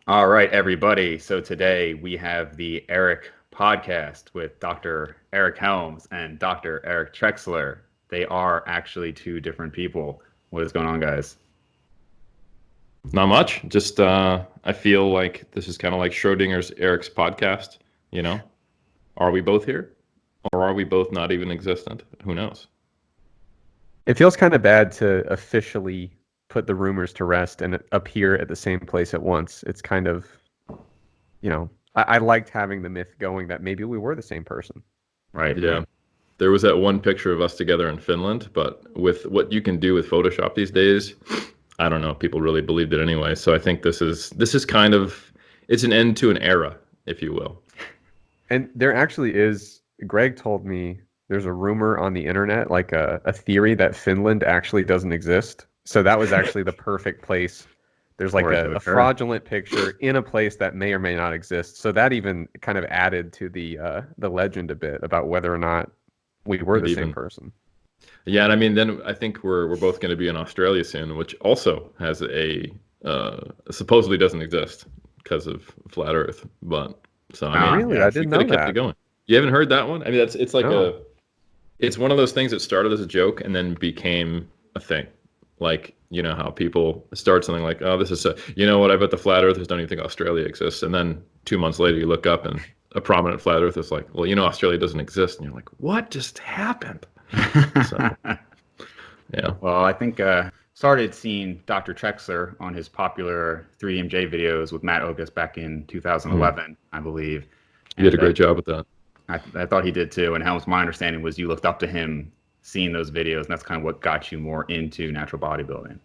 All right, everybody. So today we have the Eric podcast with Dr. Eric Helms and Dr. Eric Trexler. They are actually two different people. What is going on, guys? Not much. Just I feel like this is kind of like Schrodinger's Eric's podcast. You know, are we both here, or are we both not even existent? Who knows? It feels kind of bad to officially put the rumors to rest and appear at the same place at once. It's kind of, I liked having the myth going that maybe we were the same person. Right. Yeah. There was that one picture of us together in Finland, but with what you can do with Photoshop these days, I don't know. People really believed it anyway. So I think this is kind of it's an end to an era, if you will. And there actually is. Greg told me there's a rumor on the internet, like a theory that Finland actually doesn't exist. So that was actually the perfect place. There's like a fraudulent picture in a place that may or may not exist. So that even kind of added to the legend a bit about whether or not we were the same person. Yeah, and I mean, then I think we're both going to be in Australia soon, which also has a supposedly doesn't exist because of flat Earth. But so I mean, really, I didn't know kept that. It going. You haven't heard that one? I mean, it's like No. it's one of those things that started as a joke and then became a thing. Like, you know how people start something like, oh, this is you know what? I bet the flat earthers don't even think Australia exists, and then 2 months later you look up and a prominent flat earther is like, well, you know, Australia doesn't exist, and you're like, what just happened? So, yeah. Well, I think started seeing Dr. Trexler on his popular 3MJ videos with Matt Ogus back in 2011, I believe. You did a great job with that. I thought he did too. And Helms, my understanding was you looked up to him seeing those videos, and that's kind of what got you more into natural bodybuilding.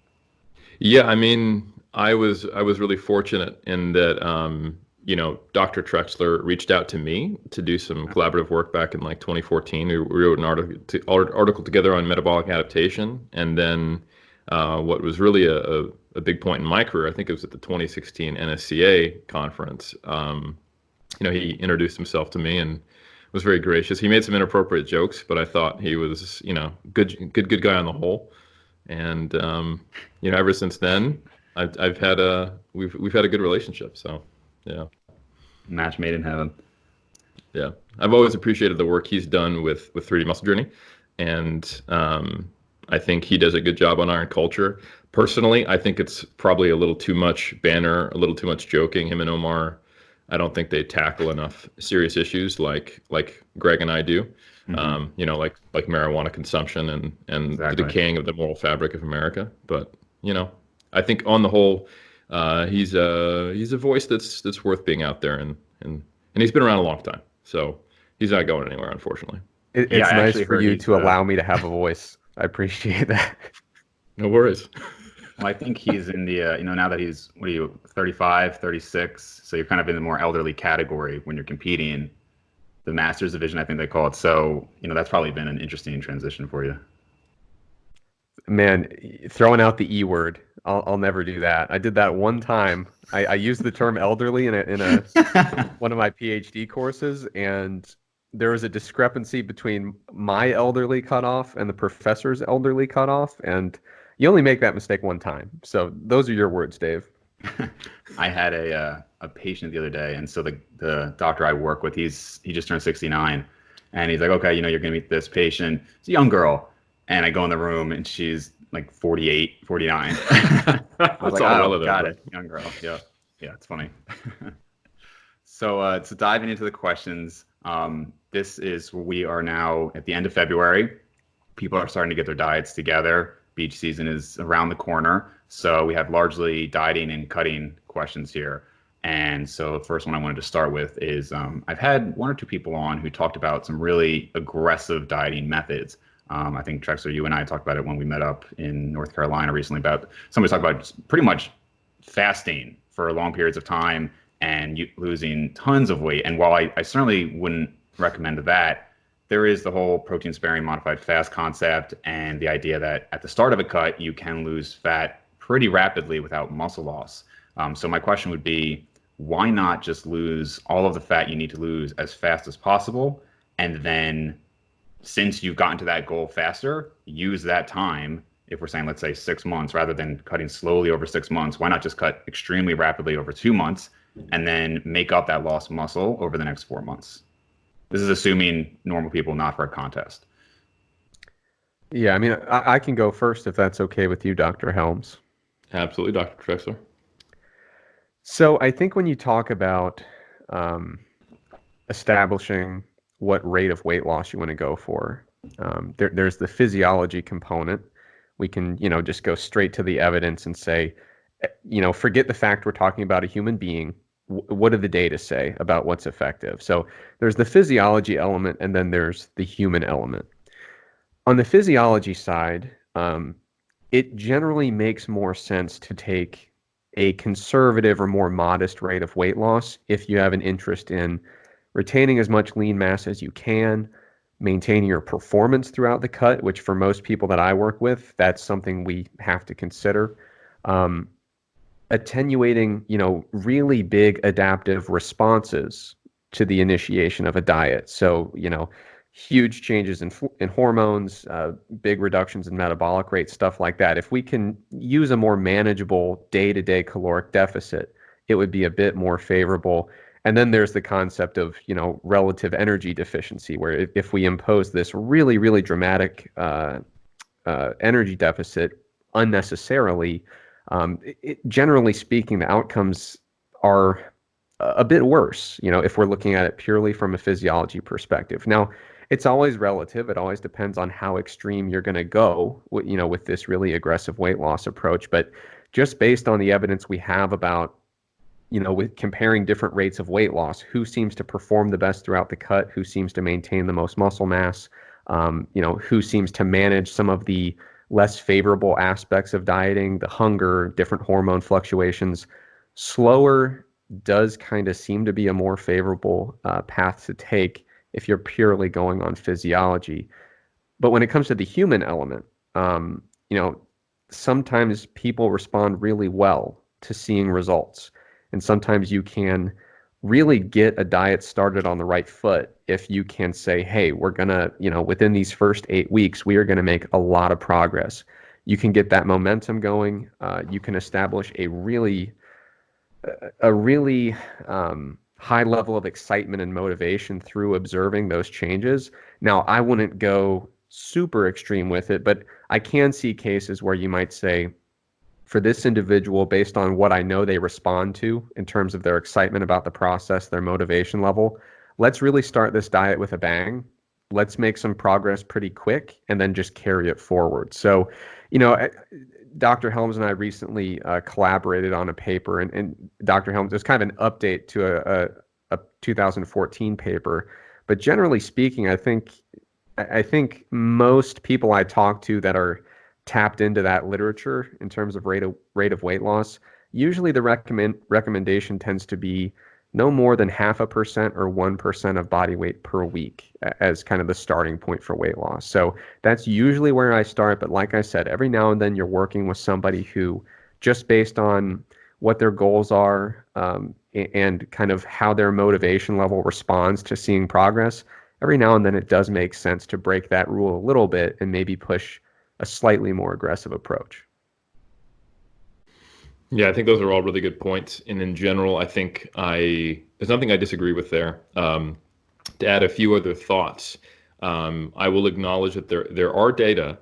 Yeah, I mean, I was really fortunate in that you know, Dr. Trexler reached out to me to do some collaborative work back in like 2014. We wrote an article together on metabolic adaptation, and then what was really a big point in my career, I think it was at the 2016 NSCA conference. You know, he introduced himself to me and was very gracious. He made some inappropriate jokes, but I thought he was, you know, good guy on the whole. And you know, ever since then, we've had a good relationship. So, yeah. Match made in heaven. Yeah, I've always appreciated the work he's done with 3D Muscle Journey, and I think he does a good job on Iron Culture. Personally, I think it's probably a little too much banner, a little too much joking. Him and Omar, I don't think they tackle enough serious issues like Greg and I do. You know, like marijuana consumption and Exactly. the decaying of the moral fabric of America. But you know, I think on the whole, he's a voice that's worth being out there, and he's been around a long time, so he's not going anywhere, unfortunately. It's nice for you to allow me to have a voice. I appreciate that. No worries. Well, I think he's in the, you know, now that he's, what are you, 35, 36, so you're kind of in the more elderly category when you're competing, the Masters division, I think they call it. So, you know, that's probably been an interesting transition for you. Man, throwing out the E word, I'll never do that. I did that one time. I used the term elderly in one of my PhD courses, and there was a discrepancy between my elderly cutoff and the professor's elderly cutoff, and you only make that mistake one time. So those are your words, Dave. I had a patient the other day, and so the doctor I work with, he just turned 69, and he's like, okay, you know, you're gonna meet this patient. It's a young girl, and I go in the room, and she's like 48, 49. I was like, oh, got it, young girl. Yeah, it's funny. So diving into the questions, this is where we are now at the end of February. People are starting to get their diets together. Beach season is around the corner. So we have largely dieting and cutting questions here. And so the first one I wanted to start with is I've had one or two people on who talked about some really aggressive dieting methods. I think Trexler, you and I talked about it when we met up in North Carolina recently about somebody talked about pretty much fasting for long periods of time and losing tons of weight. And while I certainly wouldn't recommend that, there is the whole protein sparing modified fast concept and the idea that at the start of a cut, you can lose fat pretty rapidly without muscle loss. So my question would be, why not just lose all of the fat you need to lose as fast as possible? And then since you've gotten to that goal faster, use that time if we're saying, let's say 6 months, rather than cutting slowly over 6 months, why not just cut extremely rapidly over 2 months and then make up that lost muscle over the next 4 months? This is assuming normal people, not for a contest. Yeah, I mean, I can go first if that's okay with you, Dr. Helms. Absolutely, Dr. Trexler. So I think when you talk about um, establishing what rate of weight loss you want to go for, there's the physiology component. We can, just go straight to the evidence and say, forget the fact we're talking about a human being. What do the data say about what's effective? So there's the physiology element, and then there's the human element. On the physiology side, it generally makes more sense to take a conservative or more modest rate of weight loss if you have an interest in retaining as much lean mass as you can, maintaining your performance throughout the cut, which for most people that I work with, that's something we have to consider. Attenuating, really big adaptive responses to the initiation of a diet. So, huge changes in hormones, big reductions in metabolic rate, stuff like that. If we can use a more manageable day-to-day caloric deficit, it would be a bit more favorable. And then there's the concept of, relative energy deficiency, where if we impose this really, really dramatic energy deficit unnecessarily, generally speaking, the outcomes are a bit worse, if we're looking at it purely from a physiology perspective. Now, it's always relative. It always depends on how extreme you're going to go, with this really aggressive weight loss approach. But just based on the evidence we have about, with comparing different rates of weight loss, who seems to perform the best throughout the cut, who seems to maintain the most muscle mass, who seems to manage some of the less favorable aspects of dieting, the hunger, different hormone fluctuations, slower does kind of seem to be a more favorable path to take if you're purely going on physiology. But when it comes to the human element, sometimes people respond really well to seeing results. And sometimes you can really get a diet started on the right foot if you can say, hey, we're going to, within these first 8 weeks, we are going to make a lot of progress. You can get that momentum going. You can establish a really high level of excitement and motivation through observing those changes. Now, I wouldn't go super extreme with it, but I can see cases where you might say, for this individual, based on what I know they respond to in terms of their excitement about the process, their motivation level, let's really start this diet with a bang. Let's make some progress pretty quick and then just carry it forward. So, Dr. Helms and I recently collaborated on a paper, and Dr. Helms, there's kind of an update to a 2014 paper. But generally speaking, I think most people I talk to that are tapped into that literature in terms of rate of weight loss, usually the recommendation tends to be no more than 0.5% or 1% of body weight per week as kind of the starting point for weight loss. So that's usually where I start. But like I said, every now and then you're working with somebody who, just based on what their goals are and kind of how their motivation level responds to seeing progress, every now and then it does make sense to break that rule a little bit and maybe push a slightly more aggressive approach. Yeah, I think those are all really good points. And in general, I think there's nothing I disagree with there. To add a few other thoughts, I will acknowledge that there are data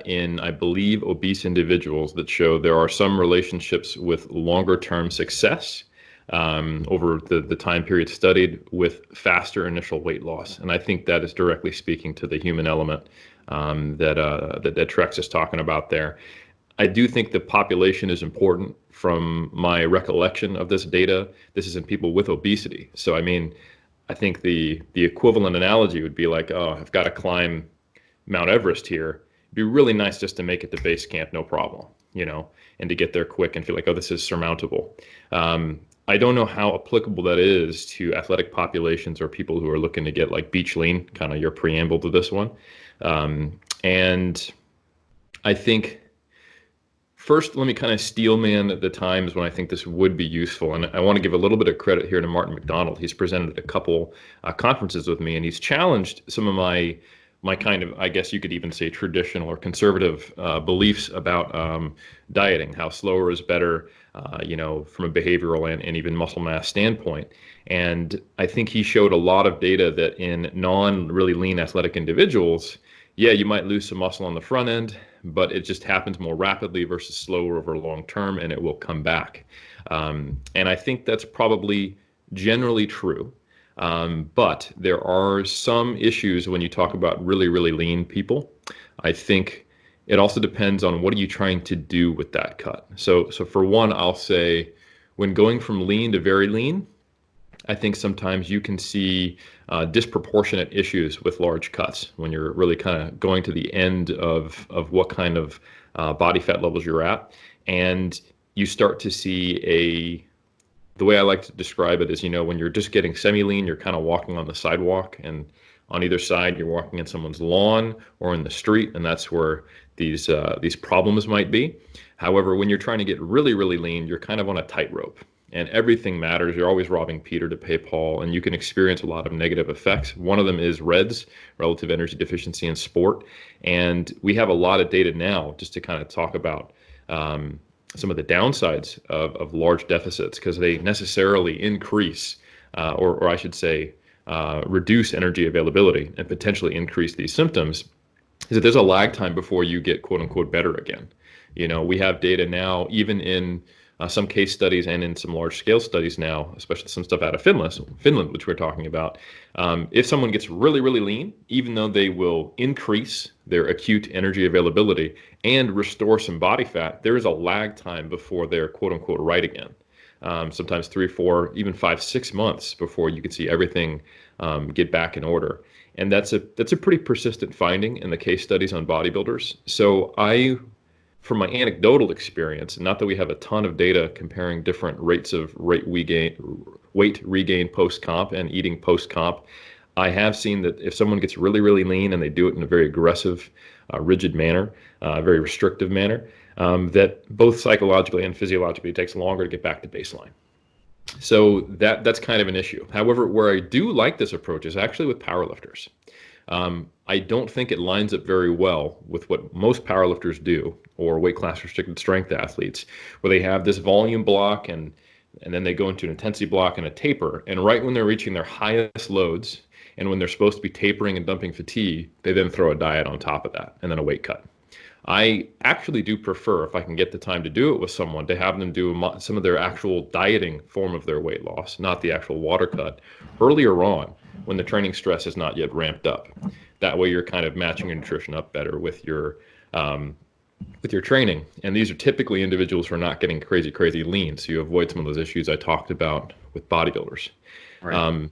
in, I believe, obese individuals that show there are some relationships with longer term success over the time period studied with faster initial weight loss. And I think that is directly speaking to the human element that Trex is talking about there. I do think the population is important from my recollection of this data. This is in people with obesity. So, I mean, I think the equivalent analogy would be like, oh, I've got to climb Mount Everest here. It'd be really nice just to make it to base camp, no problem, and to get there quick and feel like, oh, this is surmountable. I don't know how applicable that is to athletic populations or people who are looking to get like beach lean, kind of your preamble to this one. And I think first, let me kind of steelman the times when I think this would be useful. And I want to give a little bit of credit here to Martin McDonald. He's presented at a couple conferences with me, and he's challenged some of my my kind of, I guess you could even say traditional or conservative beliefs about dieting, how slower is better, from a behavioral and even muscle mass standpoint. And I think he showed a lot of data that in non-really lean athletic individuals, yeah, you might lose some muscle on the front end, but it just happens more rapidly versus slower over long term, and it will come back. And I think that's probably generally true. But there are some issues when you talk about really, really lean people. I think it also depends on what are you trying to do with that cut. So for one, I'll say when going from lean to very lean, I think sometimes you can see disproportionate issues with large cuts when you're really kind of going to the end of what kind of body fat levels you're at. And you start to see the way I like to describe it is, when you're just getting semi-lean, you're kind of walking on the sidewalk, and on either side, you're walking in someone's lawn or in the street, and that's where these problems might be. However, when you're trying to get really, really lean, you're kind of on a tightrope, and everything matters. You're always robbing Peter to pay Paul, and you can experience a lot of negative effects. One of them is REDS, relative energy deficiency in sport, and we have a lot of data now just to kind of talk about some of the downsides of large deficits, because they necessarily increase, or I should say, reduce energy availability and potentially increase these symptoms, is that there's a lag time before you get quote unquote better again. We have data now, even in some case studies and in some large scale studies now, especially some stuff out of Finland, which we're talking about. If someone gets really, really lean, even though they will increase their acute energy availability and restore some body fat, there is a lag time before they're quote unquote right again. Sometimes 3, 4, even 5, 6 months before you can see everything get back in order. And that's a pretty persistent finding in the case studies on bodybuilders. So from my anecdotal experience, not that we have a ton of data comparing different rates of weight regain post-comp and eating post-comp, I have seen that if someone gets really, really lean and they do it in a very aggressive, rigid manner, very restrictive manner, that both psychologically and physiologically it takes longer to get back to baseline. So that's kind of an issue. However, where I do like this approach is actually with powerlifters. I don't think it lines up very well with what most powerlifters do, or weight class restricted strength athletes, where they have this volume block and then they go into an intensity block and a taper. And right when they're reaching their highest loads and when they're supposed to be tapering and dumping fatigue, they then throw a diet on top of that and then a weight cut. I actually do prefer, if I can get the time to do it with someone, to have them do some of their actual dieting form of their weight loss, not the actual water cut, earlier on when the training stress is not yet ramped up. That way you're kind of matching your nutrition up better with your training. And these are typically individuals who are not getting crazy, crazy lean. So you avoid some of those issues I talked about with bodybuilders. Right.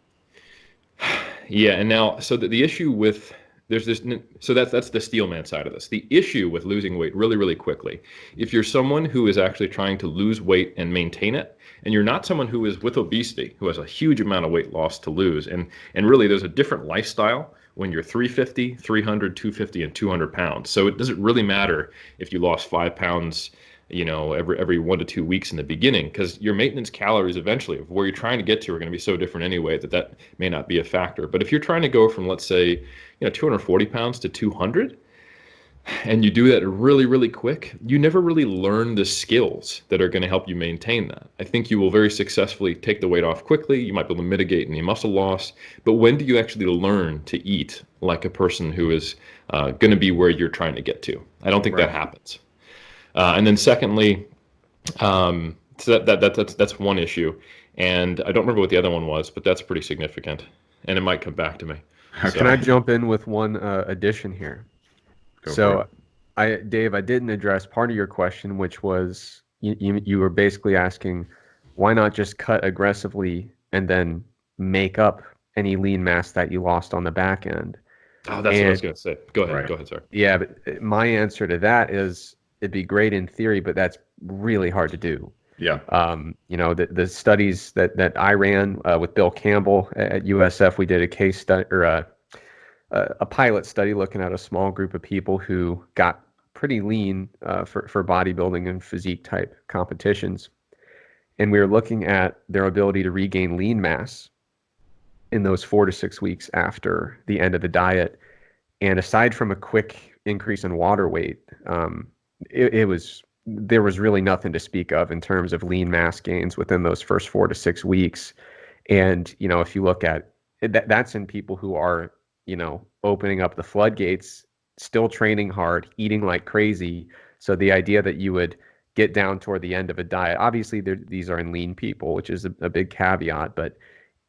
Yeah. And now, so the issue with, there's this, so that's the steelman side of this. The issue with losing weight really, really quickly, if you're someone who is actually trying to lose weight and maintain it, and you're not someone who is with obesity, who has a huge amount of weight loss to lose, and really there's a different lifestyle when you're 350, 300, 250, and 200 pounds. So it doesn't really matter if you lost 5 pounds, every 1 to 2 weeks in the beginning, because your maintenance calories eventually of where you're trying to get to are going to be so different anyway that may not be a factor. But if you're trying to go from, let's say, 240 pounds to 200, and you do that really, really quick, you never really learn the skills that are going to help you maintain that. I think you will very successfully take the weight off quickly. You might be able to mitigate any muscle loss, but when do you actually learn to eat like a person who is going to be where you're trying to get to? I don't think that happens. And then secondly, so that's one issue, and I don't remember what the other one was, but that's pretty significant, and it might come back to me. Can I jump in with one addition here? Dave, I didn't address part of your question, which was you were basically asking, why not just cut aggressively and then make up any lean mass that you lost on the back end? Oh, that's what I was going to say. Go ahead. Right. Go ahead, sir. Yeah, but my answer to that is it'd be great in theory, but that's really hard to do. Yeah. The studies that I ran with Bill Campbell at USF, we did a case study or a pilot study looking at a small group of people who got pretty lean for bodybuilding and physique type competitions. And we were looking at their ability to regain lean mass in those 4 to 6 weeks after the end of the diet. And aside from a quick increase in water weight, there was really nothing to speak of in terms of lean mass gains within those first 4 to 6 weeks. And, if you look at that's in people who are, opening up the floodgates, still training hard, eating like crazy. So the idea that you would get down toward the end of a diet, obviously these are in lean people, which is a big caveat, but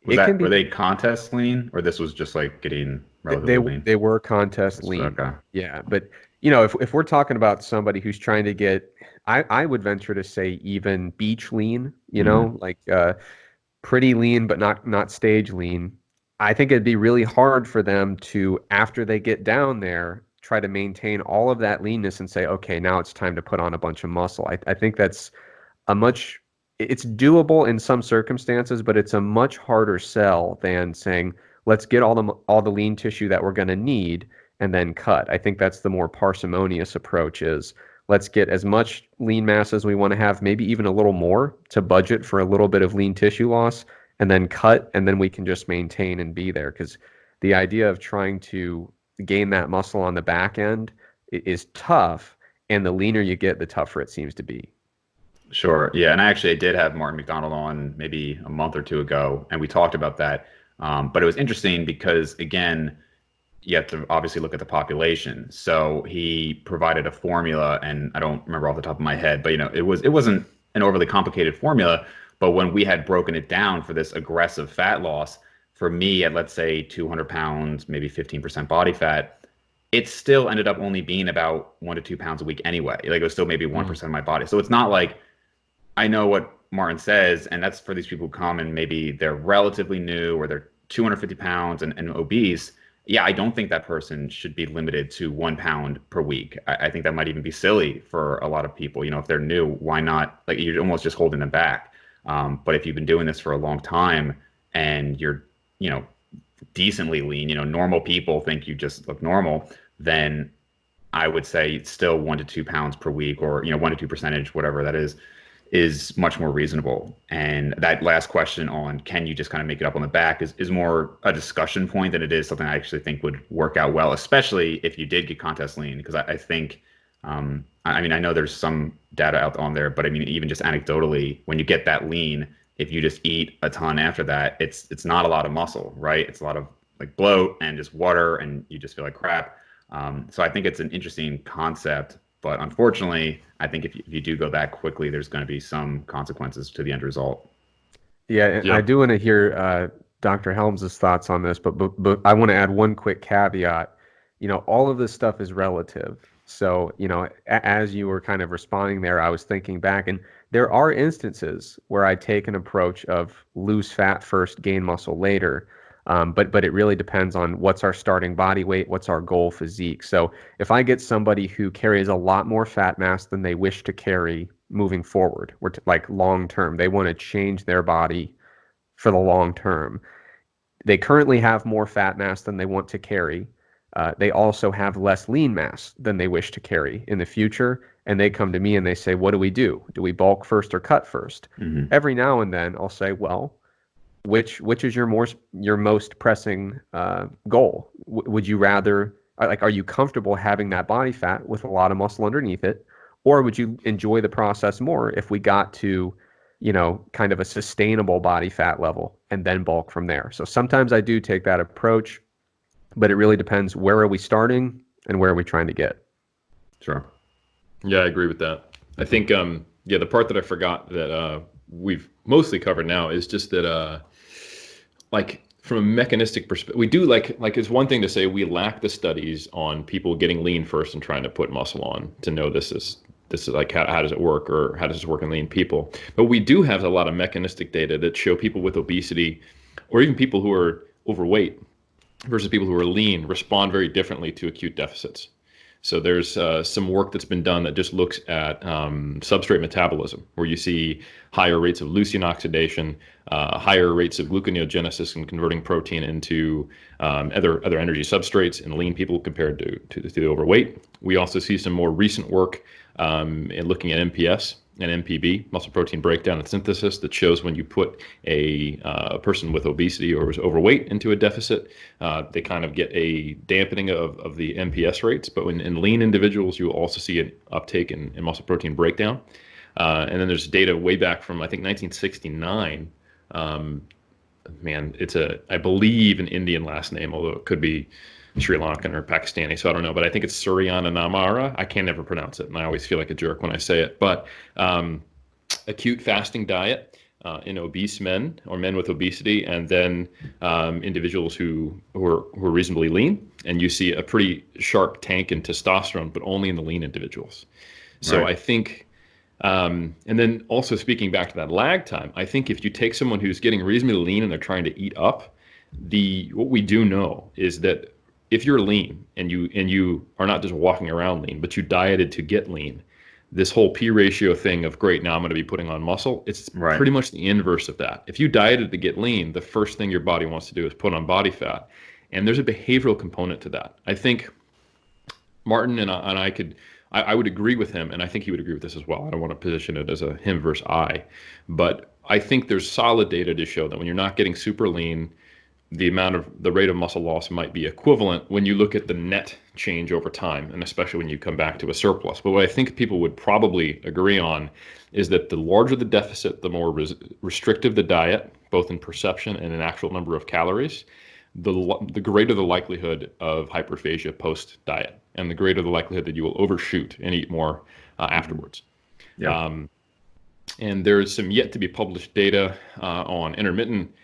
it can Were be. they contest lean, or this was just like getting relatively lean? They were contest lean. Okay. Yeah, but if we're talking about somebody who's trying to get, I would venture to say even beach lean, like pretty lean but not stage lean. I think it'd be really hard for them to, after they get down there, try to maintain all of that leanness and say, okay, now it's time to put on a bunch of muscle. I think that's a much it's doable in some circumstances, but it's a much harder sell than saying, let's get all the lean tissue that we're going to need and then cut. I think that's the more parsimonious approach, is let's get as much lean mass as we want to have, maybe even a little more, to budget for a little bit of lean tissue loss, and then cut, and then we can just maintain and be there. Because the idea of trying to gain that muscle on the back end is tough, and the leaner you get, the tougher it seems to be. Sure. Yeah. And I did have Martin McDonald on maybe a month or two ago, and we talked about that. But it was interesting because, again, you have to obviously look at the population. So he provided a formula, and I don't remember off the top of my head, but it wasn't an overly complicated formula. But when we had broken it down for this aggressive fat loss, for me at, let's say, 200 pounds, maybe 15% body fat, it still ended up only being about 1 to 2 pounds a week anyway. Like, it was still maybe 1% of my body. So it's not like, I know what Martin says, and that's for these people who come and maybe they're relatively new or they're 250 pounds and obese. Yeah, I don't think that person should be limited to 1 pound per week. I think that might even be silly for a lot of people. If they're new, why not? Like, you're almost just holding them back. But if you've been doing this for a long time and you're, decently lean, normal people think you just look normal, then I would say still 1 to 2 pounds per week, or 1 to 2%, whatever that is much more reasonable. And that last question on, can you just kind of make it up on the back, is more a discussion point than it is something I actually think would work out well, especially if you did get contest lean. Because I think, I know there's some data out on there, but even just anecdotally, when you get that lean, if you just eat a ton after that, it's not a lot of muscle, right? It's a lot of like bloat and just water, and you just feel like crap. So I think it's an interesting concept. But unfortunately, I think if you do go that quickly, there's going to be some consequences to the end result. Yeah, I do want to hear Dr. Helms' thoughts on this, but I want to add one quick caveat. All of this stuff is relative. So, as you were kind of responding there, I was thinking back, and there are instances where I take an approach of lose fat first, gain muscle later. But it really depends on what's our starting body weight, what's our goal physique. So if I get somebody who carries a lot more fat mass than they wish to carry moving forward, like long term, they want to change their body for the long term. They currently have more fat mass than they want to carry. They also have less lean mass than they wish to carry in the future. And they come to me and they say, what do we do? Do we bulk first or cut first? Mm-hmm. Every now and then I'll say, well, which is your most pressing goal? Would you rather, are you comfortable having that body fat with a lot of muscle underneath it, or would you enjoy the process more if we got to, kind of a sustainable body fat level and then bulk from there? So sometimes I do take that approach, but it really depends, where are we starting and where are we trying to get? Sure. Yeah, I agree with that. I think, the part that I forgot that we've mostly covered now is just that, like, from a mechanistic perspective, we do like it's one thing to say we lack the studies on people getting lean first and trying to put muscle on to know this is like how does it work, or how does this work in lean people. But we do have a lot of mechanistic data that show people with obesity, or even people who are overweight versus people who are lean, respond very differently to acute deficits. So there's some work that's been done that just looks at substrate metabolism, where you see higher rates of leucine oxidation, higher rates of gluconeogenesis and converting protein into other energy substrates in lean people compared to the overweight. We also see some more recent work in looking at MPS an MPB, muscle protein breakdown and synthesis, that shows when you put a person with obesity or was overweight into a deficit, they kind of get a dampening of the MPS rates. But in lean individuals, you will also see an uptake in muscle protein breakdown. And then there's data way back from, I think, 1969. Man, it's I believe, an Indian last name, although it could be Sri Lankan or Pakistani, so I don't know, but I think it's Suryana Namara. I can never pronounce it, and I always feel like a jerk when I say it. But acute fasting diet in obese men or men with obesity, and then individuals who are reasonably lean, and you see a pretty sharp tank in testosterone, but only in the lean individuals. So I think, and then also speaking back to that lag time, I think if you take someone who's getting reasonably lean and they're trying to eat up, what we do know is that if you're lean and you are not just walking around lean, but you dieted to get lean, this whole P ratio thing of great, now I'm going to be putting on muscle, it's pretty much the inverse of that. If you dieted to get lean, the first thing your body wants to do is put on body fat. And there's a behavioral component to that. I think Martin and I would agree with him, and I think he would agree with this as well. I don't want to position it as a him versus I, but I think there's solid data to show that when you're not getting super lean, the rate of muscle loss might be equivalent when you look at the net change over time, and especially when you come back to a surplus. But what I think people would probably agree on is that the larger the deficit, the more restrictive the diet, both in perception and in actual number of calories, the greater the likelihood of hyperphagia post-diet, and the greater the likelihood that you will overshoot and eat more afterwards. Yeah. And there's some yet to be published data on intermittent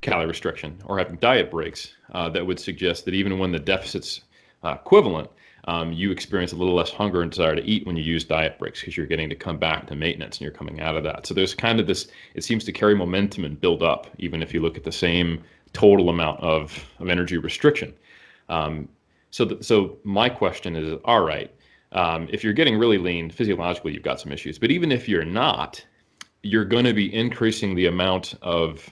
calorie restriction or having diet breaks that would suggest that even when the deficit's equivalent, you experience a little less hunger and desire to eat when you use diet breaks, because you're getting to come back to maintenance and you're coming out of that. So there's kind of this, it seems to carry momentum and build up, even if you look at the same total amount of energy restriction. So my question is, all right, if you're getting really lean, physiologically, you've got some issues. But even if you're not, you're going to be increasing the amount of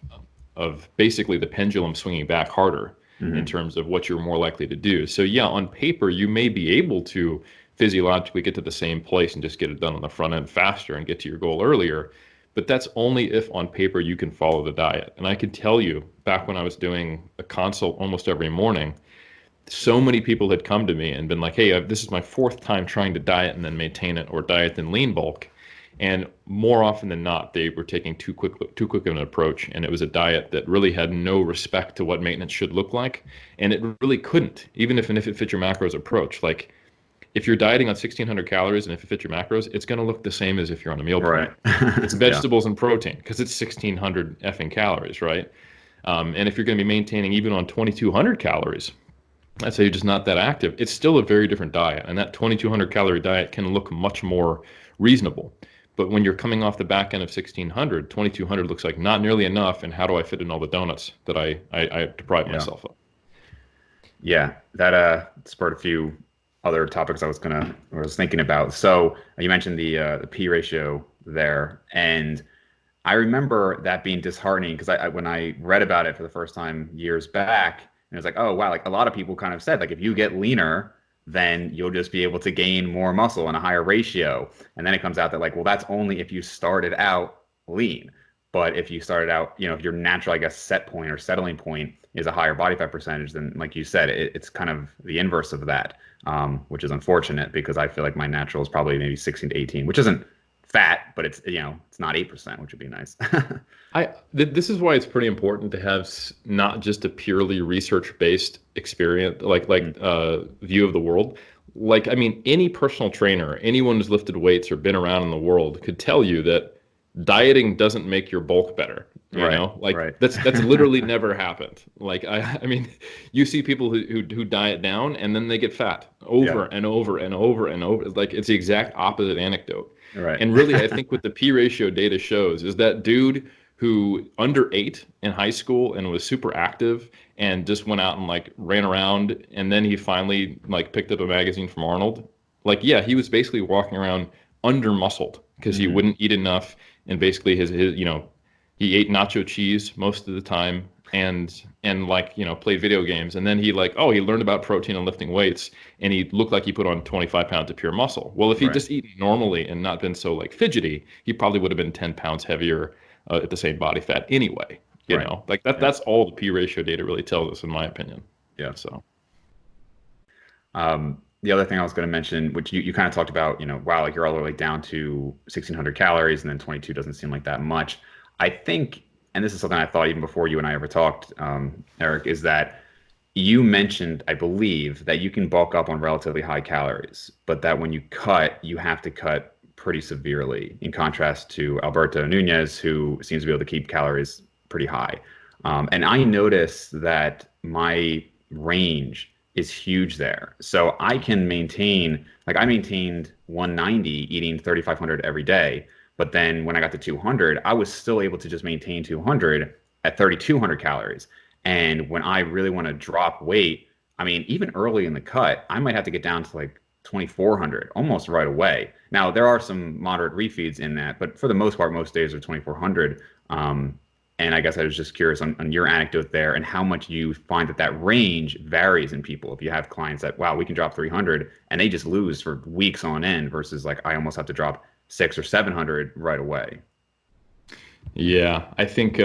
basically the pendulum swinging back harder in terms of what you're more likely to do. So yeah, on paper, you may be able to physiologically get to the same place and just get it done on the front end faster and get to your goal earlier. But that's only if on paper you can follow the diet. And I can tell you, back when I was doing a consult almost every morning, so many people had come to me and been like, hey, this is my fourth time trying to diet and then maintain it, or diet then lean bulk. And more often than not, they were taking too quick of an approach, and it was a diet that really had no respect to what maintenance should look like, and it really couldn't, even if it fit your macros approach. Like, if you're dieting on 1,600 calories and if it fits your macros, it's going to look the same as if you're on a meal plan. It's vegetables and protein, because it's 1,600 effing calories, right? And if you're going to be maintaining even on 2,200 calories, let's say you're just not that active, it's still a very different diet, and that 2,200 calorie diet can look much more reasonable. But when you're coming off the back end of 1,600, 2,200 looks like not nearly enough. And how do I fit in all the donuts that I deprive myself of? Yeah, that spurred a few other topics I was thinking about. So you mentioned the P ratio there, and I remember that being disheartening, because when I read about it for the first time years back, and it was like, oh wow, like a lot of people kind of said, like, if you get leaner, then you'll just be able to gain more muscle and a higher ratio. And then it comes out that, like, well, that's only if you started out lean. But if you started out, if your natural, I guess, set point or settling point is a higher body fat percentage, then, like you said, it's kind of the inverse of that, which is unfortunate, because I feel like my natural is probably maybe 16 to 18, which isn't fat, but it's not 8%, which would be nice. This is why it's pretty important to have not just a purely research-based experience, view of the world. Like, I mean, any personal trainer, anyone who's lifted weights or been around in the world could tell you that dieting doesn't make your bulk better. That's literally never happened. Like, I mean, you see people who diet down and then they get fat over and over and over and over. Like, it's the exact opposite anecdote. Right. And really, I think what the P ratio data shows is that dude who underate in high school and was super active and just went out and like ran around, and then he finally like picked up a magazine from Arnold. Like, yeah, he was basically walking around under muscled because he wouldn't eat enough, and basically his he ate nacho cheese most of the time, and like, played video games. And then he learned about protein and lifting weights, and he looked like he put on 25 pounds of pure muscle. Well, if he'd Right. just eaten normally and not been so like fidgety, he probably would have been 10 pounds heavier at the same body fat anyway. Right. Like that's all the P ratio data really tells us, in my opinion. Yeah. So. The other thing I was going to mention, which you kind of talked about, wow, like you're all the way down to 1,600 calories, and then 22 doesn't seem like that much. I think, and this is something I thought even before you and I ever talked, Eric, is that you mentioned, I believe, that you can bulk up on relatively high calories, but that when you cut, you have to cut pretty severely, in contrast to Alberto Nunez, who seems to be able to keep calories pretty high. And I noticed that my range is huge there. So I can maintain, like I maintained 190 eating 3,500 every day. But then when I got to 200, I was still able to just maintain 200 at 3,200 calories. And when I really want to drop weight, I mean, even early in the cut, I might have to get down to like 2,400 almost right away. Now, there are some moderate refeeds in that, but for the most part, most days are 2,400. And I guess I was just curious on your anecdote there and how much you find that range varies in people. If you have clients that, wow, we can drop 300 and they just lose for weeks on end versus like I almost have to drop 600 or 700 right away. Yeah, I think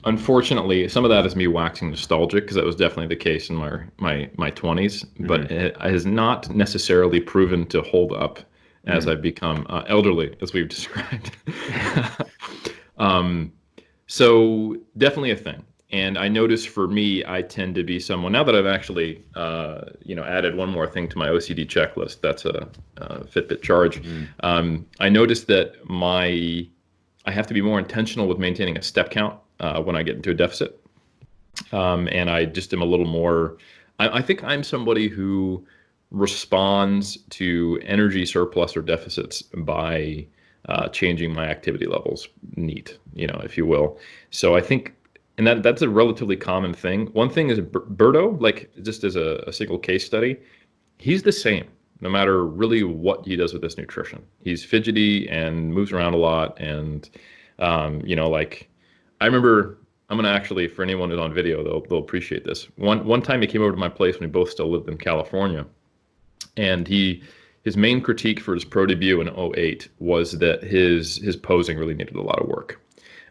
unfortunately some of that is me waxing nostalgic, because that was definitely the case in my 20s, but it has not necessarily proven to hold up as I've become elderly, as we've described. So definitely a thing. And I notice for me, I tend to be someone, now that I've actually, added one more thing to my OCD checklist, that's a Fitbit charge. I noticed that I have to be more intentional with maintaining a step count when I get into a deficit. And I just am a little more, I think I'm somebody who responds to energy surplus or deficits by changing my activity levels neat, if you will. So I think, and that's a relatively common thing. One thing is Berto, like just as a single case study, he's the same no matter really what he does with his nutrition. He's fidgety and moves around a lot. And, like I remember, I'm going to actually, for anyone who's on video, they'll appreciate this. One time he came over to my place when we both still lived in California, and his main critique for his pro debut in 2008 was that his posing really needed a lot of work,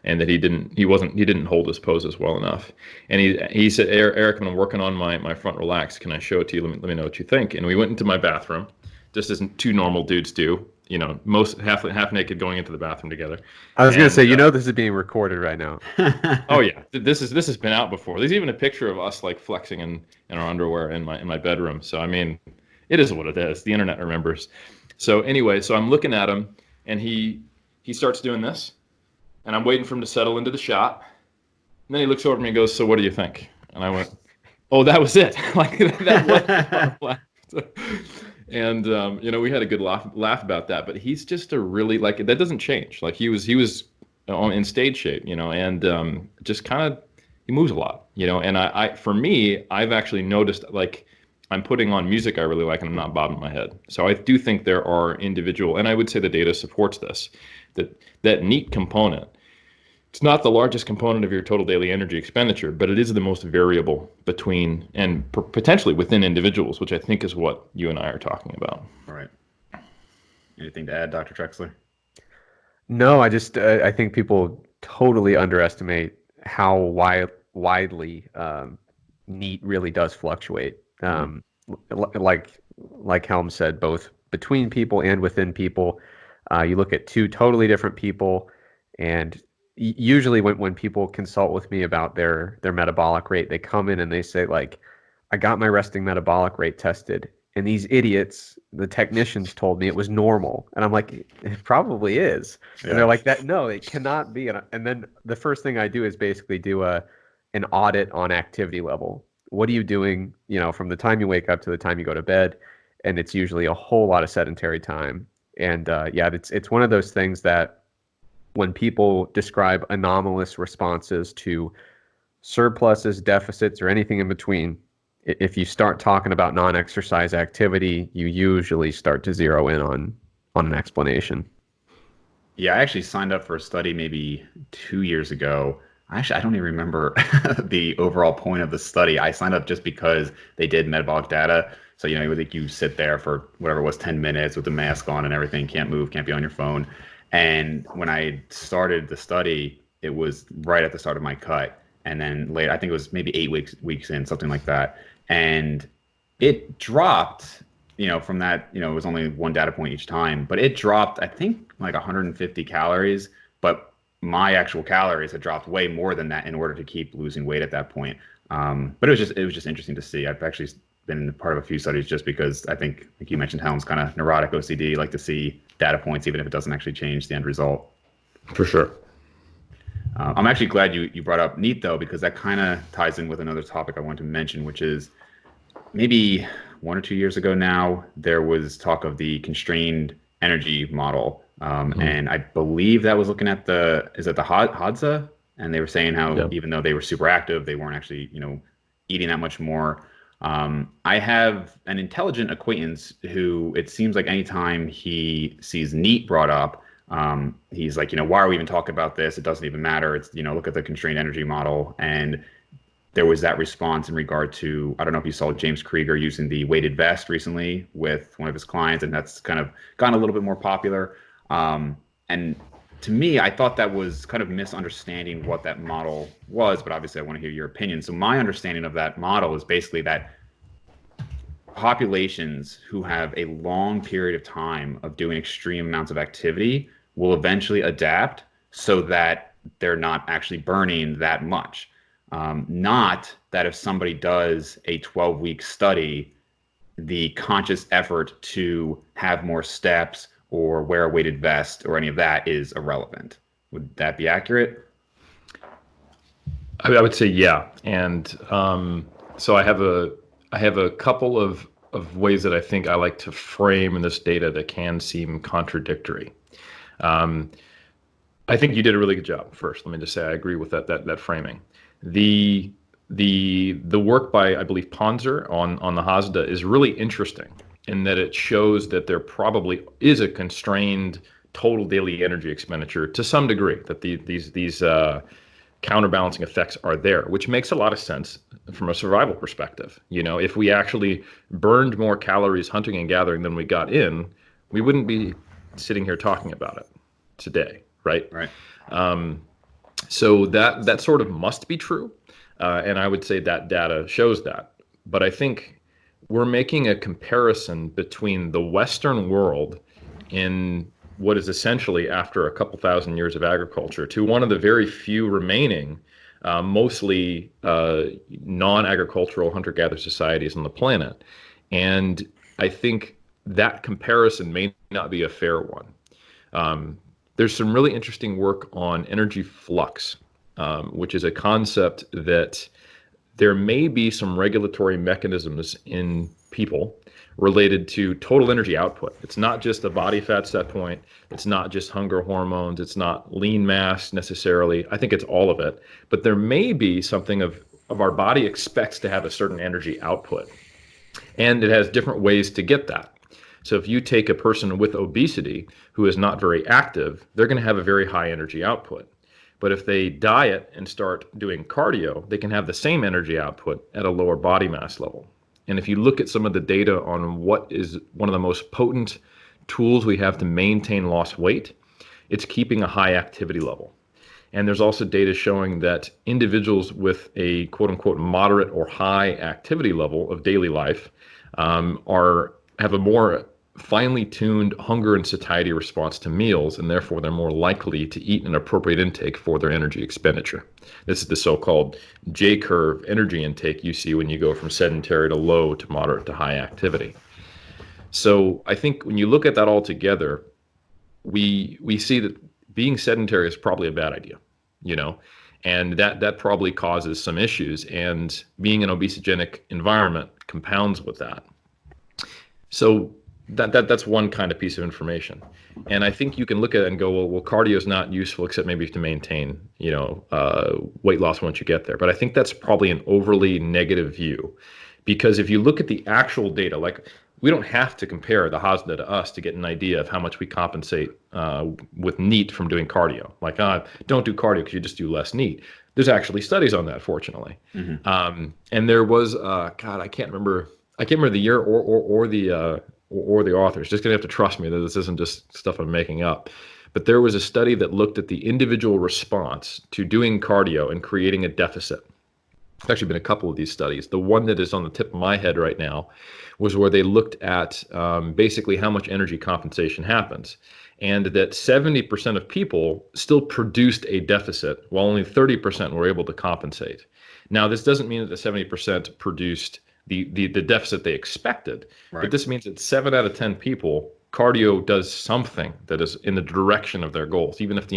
and that he didn't hold his poses well enough. And he said, Eric, I'm working on my front relax. Can I show it to you? Let me know what you think. And we went into my bathroom, just as two normal dudes do, most half naked, going into the bathroom together. I was going to say, this is being recorded right now. Oh yeah, this has been out before. There's even a picture of us like flexing in our underwear in my bedroom. So I mean, it is what it is. The internet remembers. So anyway, so I'm looking at him, and he starts doing this, and I'm waiting for him to settle into the shot. And then he looks over at me and goes, "So what do you think?" And I went, "Oh, that was it." Like that was. And we had a good laugh about that. But he's just a really, like, that doesn't change. Like he was in stage shape, and just kind of, he moves a lot, And I for me, I've actually noticed, like, I'm putting on music I really like, and I'm not bobbing my head. So I do think there are individual, and I would say the data supports this, that neat component. It's not the largest component of your total daily energy expenditure, but it is the most variable between and potentially within individuals, which I think is what you and I are talking about. All right. Anything to add, Dr. Trexler? No, I think people totally underestimate how widely NEAT really does fluctuate. Like Helms said, both between people and within people. You look at two totally different people, and usually when people consult with me about their metabolic rate, they come in and they say, like, I got my resting metabolic rate tested, and these idiots, the technicians, told me it was normal. And I'm like, it probably is. Yeah. And they're like, that, no, it cannot be. And then the first thing I do is basically do an audit on activity level. What are you doing, from the time you wake up to the time you go to bed? And it's usually a whole lot of sedentary time. And it's one of those things that when people describe anomalous responses to surpluses, deficits, or anything in between, if you start talking about non-exercise activity, you usually start to zero in on an explanation. Yeah, I actually signed up for a study maybe 2 years ago. Actually, I don't even remember the overall point of the study. I signed up just because they did metabolic data. So, like you sit there for whatever it was, 10 minutes with the mask on and everything, can't move, can't be on your phone. And when I started the study, it was right at the start of my cut. And then later, I think it was maybe 8 weeks in, something like that. And it dropped, from that, it was only one data point each time, but it dropped, I think, like 150 calories. But my actual calories had dropped way more than that in order to keep losing weight at that point. But it was just interesting to see. I've actually been part of a few studies just because I think, like you mentioned, Helms, kind of neurotic OCD, like to see data points even if it doesn't actually change the end result. For sure. I'm actually glad you brought up NEAT though, because that kind of ties in with another topic I wanted to mention, which is maybe 1 or 2 years ago now, there was talk of the constrained energy model. And I believe that was looking at the Hadza? And they were saying how even though they were super active, they weren't actually, eating that much more. I have an intelligent acquaintance who it seems like anytime he sees NEAT brought up, he's like, why are we even talking about this? It doesn't even matter. It's, look at the constrained energy model. And there was that response in regard to, I don't know if you saw James Krieger using the weighted vest recently with one of his clients, and that's kind of gotten a little bit more popular. And to me, I thought that was kind of misunderstanding what that model was, but obviously I want to hear your opinion. So my understanding of that model is basically that populations who have a long period of time of doing extreme amounts of activity will eventually adapt so that they're not actually burning that much. Not that if somebody does a 12-week study, the conscious effort to have more steps or wear a weighted vest or any of that is irrelevant. Would that be accurate? I would say yeah. And so I have a couple of ways that I think I like to frame this data that can seem contradictory. I think you did a really good job. First, let me just say I agree with that framing. The work by, I believe, Ponzer on the Hasda is really interesting in that it shows that there probably is a constrained total daily energy expenditure to some degree, that these counterbalancing effects are there, which makes a lot of sense from a survival perspective. If we actually burned more calories hunting and gathering than we got in, we wouldn't be sitting here talking about it today, right? Right. So that sort of must be true. And I would say that data shows that. But I think we're making a comparison between the Western world in what is essentially after a couple thousand years of agriculture to one of the very few remaining, mostly non-agricultural hunter-gatherer societies on the planet. And I think that comparison may not be a fair one. There's some really interesting work on energy flux, which is a concept that there may be some regulatory mechanisms in people related to total energy output. It's not just the body fat set point. It's not just hunger hormones. It's not lean mass necessarily. I think it's all of it. But there may be something of our body expects to have a certain energy output. And it has different ways to get that. So if you take a person with obesity who is not very active, they're going to have a very high energy output. But if they diet and start doing cardio, they can have the same energy output at a lower body mass level. And if you look at some of the data on what is one of the most potent tools we have to maintain lost weight, it's keeping a high activity level. And there's also data showing that individuals with a quote unquote moderate or high activity level of daily life have a more finely tuned hunger and satiety response to meals, and therefore they're more likely to eat an appropriate intake for their energy expenditure. This is the so-called J-curve energy intake you see when you go from sedentary to low to moderate to high activity. So I think when you look at that all together, we see that being sedentary is probably a bad idea, and that probably causes some issues, and being an obesogenic environment compounds with that. So that's one kind of piece of information. And I think you can look at it and go, well, cardio is not useful except maybe to maintain, weight loss once you get there. But I think that's probably an overly negative view, Because if you look at the actual data, like we don't have to compare the Hasna to us to get an idea of how much we compensate with NEAT from doing cardio. Like, don't do cardio because you just do less NEAT. There's actually studies on that, fortunately. And there was, God, I can't remember the year or the authors. Just gonna have to trust me that this isn't just stuff I'm making up. But there was a study that looked at the individual response to doing cardio and creating a deficit. There's actually been a couple of these studies. The one that is on the tip of my head right now was where they looked at basically how much energy compensation happens, and that 70% of people still produced a deficit, while only 30% were able to compensate. Now, this doesn't mean that the 70% produced the deficit they expected, but this means that 7 out of 10 people, cardio does something that is in the direction of their goals. Even if,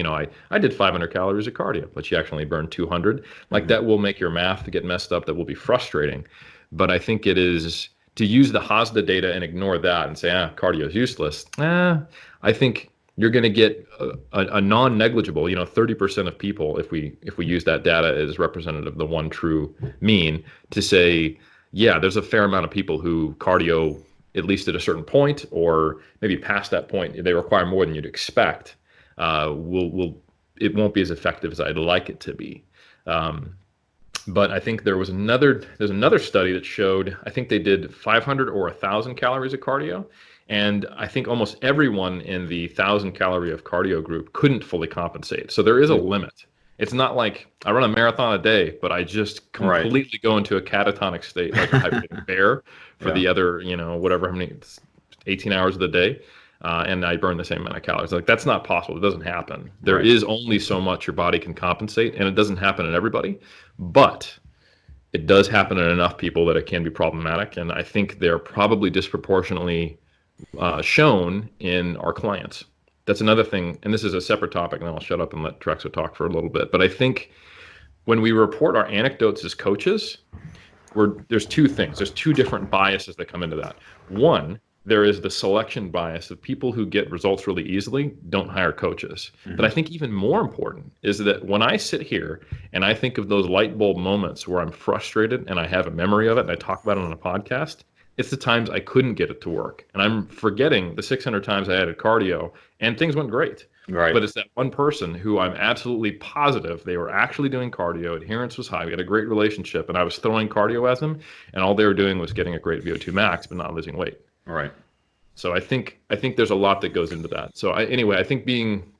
I did 500 calories of cardio, but you actually burned 200. Like that will make your math get messed up. That will be frustrating. But I think it is to use the Hasda data and ignore that and say, cardio is useless. I think you're going to get a non-negligible, 30% of people, if we use that data as representative of the one true mean, to say, yeah, there's a fair amount of people who cardio, at least at a certain point, or maybe past that point, they require more than you'd expect. It won't be as effective as I'd like it to be. But I think there's another study that showed, I think they did 500 or 1,000 calories of cardio. And I think almost everyone in the 1,000 calorie of cardio group couldn't fully compensate. So there is a limit. It's not like I run a marathon a day, but I just completely go into a catatonic state like a hypertonic bear for the other, whatever, how many, 18 hours of the day. And I burn the same amount of calories. Like that's not possible. It doesn't happen. There is only so much your body can compensate, and it doesn't happen in everybody, but it does happen in enough people that it can be problematic. And I think they're probably disproportionately shown in our clients. That's another thing, and this is a separate topic, and then I'll shut up and let Trexler talk for a little bit. But I think when we report our anecdotes as coaches, there's two things. There's two different biases that come into that. One, there is the selection bias of people who get results really easily don't hire coaches. But I think even more important is that when I sit here and I think of those light bulb moments where I'm frustrated and I have a memory of it and I talk about it on a podcast, it's the times I couldn't get it to work. And I'm forgetting the 600 times I added cardio and things went great. But it's that one person who I'm absolutely positive they were actually doing cardio, adherence was high, we had a great relationship, and I was throwing cardio at them, and all they were doing was getting a great VO2 max, but not losing weight. So I think there's a lot that goes into that. So I think being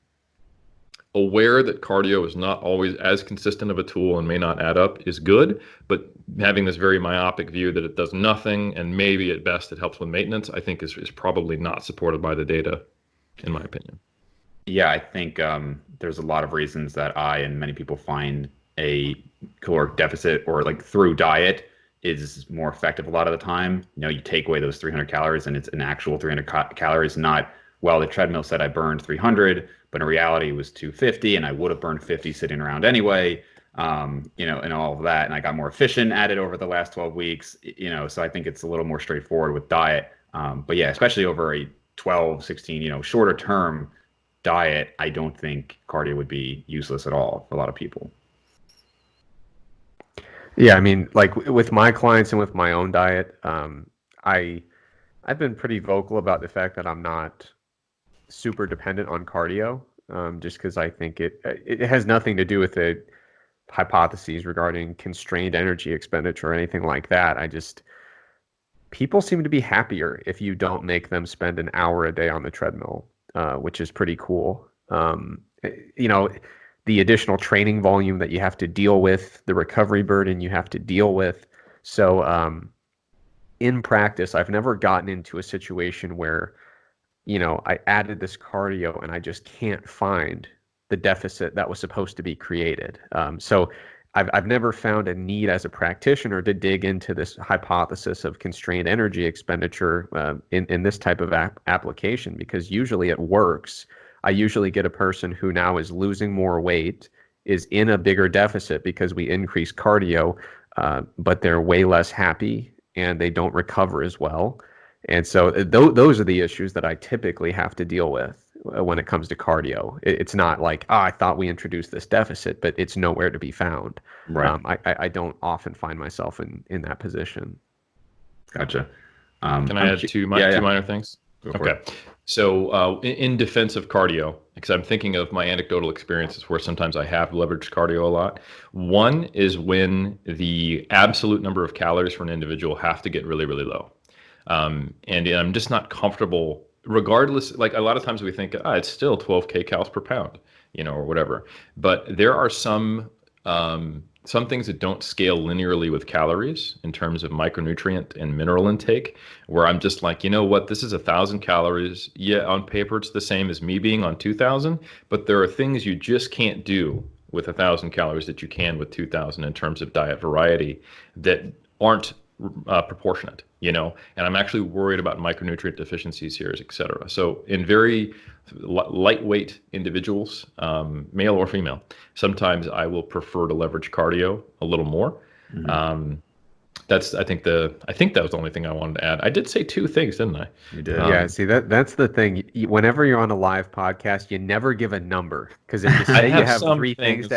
aware that cardio is not always as consistent of a tool and may not add up is good, but having this very myopic view that it does nothing and maybe at best it helps with maintenance, I think is probably not supported by the data, in my opinion. Yeah, I think there's a lot of reasons that I and many people find a caloric deficit or like through diet is more effective a lot of the time. You take away those 300 calories and it's an actual 300 calories, not, well, the treadmill said I burned 300, but in reality it was 250 and I would have burned 50 sitting around anyway, and all of that. And I got more efficient at it over the last 12 weeks, so I think it's a little more straightforward with diet. But yeah, especially over a 12, 16, shorter term diet, I don't think cardio would be useless at all for a lot of people. Yeah, I mean, like with my clients and with my own diet, I've been pretty vocal about the fact that I'm not super dependent on cardio, just because I think it has nothing to do with the hypotheses regarding constrained energy expenditure or anything like that. People seem to be happier if you don't make them spend an hour a day on the treadmill, which is pretty cool. The additional training volume that you have to deal with, the recovery burden you have to deal with. So in practice, I've never gotten into a situation where, I added this cardio and I just can't find the deficit that was supposed to be created. So I've never found a need as a practitioner to dig into this hypothesis of constrained energy expenditure in this type of application, because usually it works. I usually get a person who now is losing more weight, is in a bigger deficit because we increase cardio, but they're way less happy and they don't recover as well. And so those are the issues that I typically have to deal with when it comes to cardio. It's not like, I thought we introduced this deficit, but it's nowhere to be found. I don't often find myself in that position. Gotcha. Can I add two minor things? Go for it. So in defense of cardio, because I'm thinking of my anecdotal experiences where sometimes I have leveraged cardio a lot. One is when the absolute number of calories for an individual have to get really, really low. And I'm just not comfortable, regardless. Like a lot of times we think, it's still 12 kcals per pound, or whatever. But there are some things that don't scale linearly with calories in terms of micronutrient and mineral intake, where I'm just like, you know what, this is 1,000 calories. Yeah, on paper it's the same as me being on 2,000, but there are things you just can't do with 1,000 calories that you can with 2,000 in terms of diet variety that aren't proportionate, and I'm actually worried about micronutrient deficiencies here, et cetera. So in very lightweight individuals, male or female, sometimes I will prefer to leverage cardio a little more. Mm-hmm. I think that was the only thing I wanted to add. I did say two things, didn't I? You did. Yeah, see, that's the thing. Whenever you're on a live podcast, you never give a number, because if you say you have three things to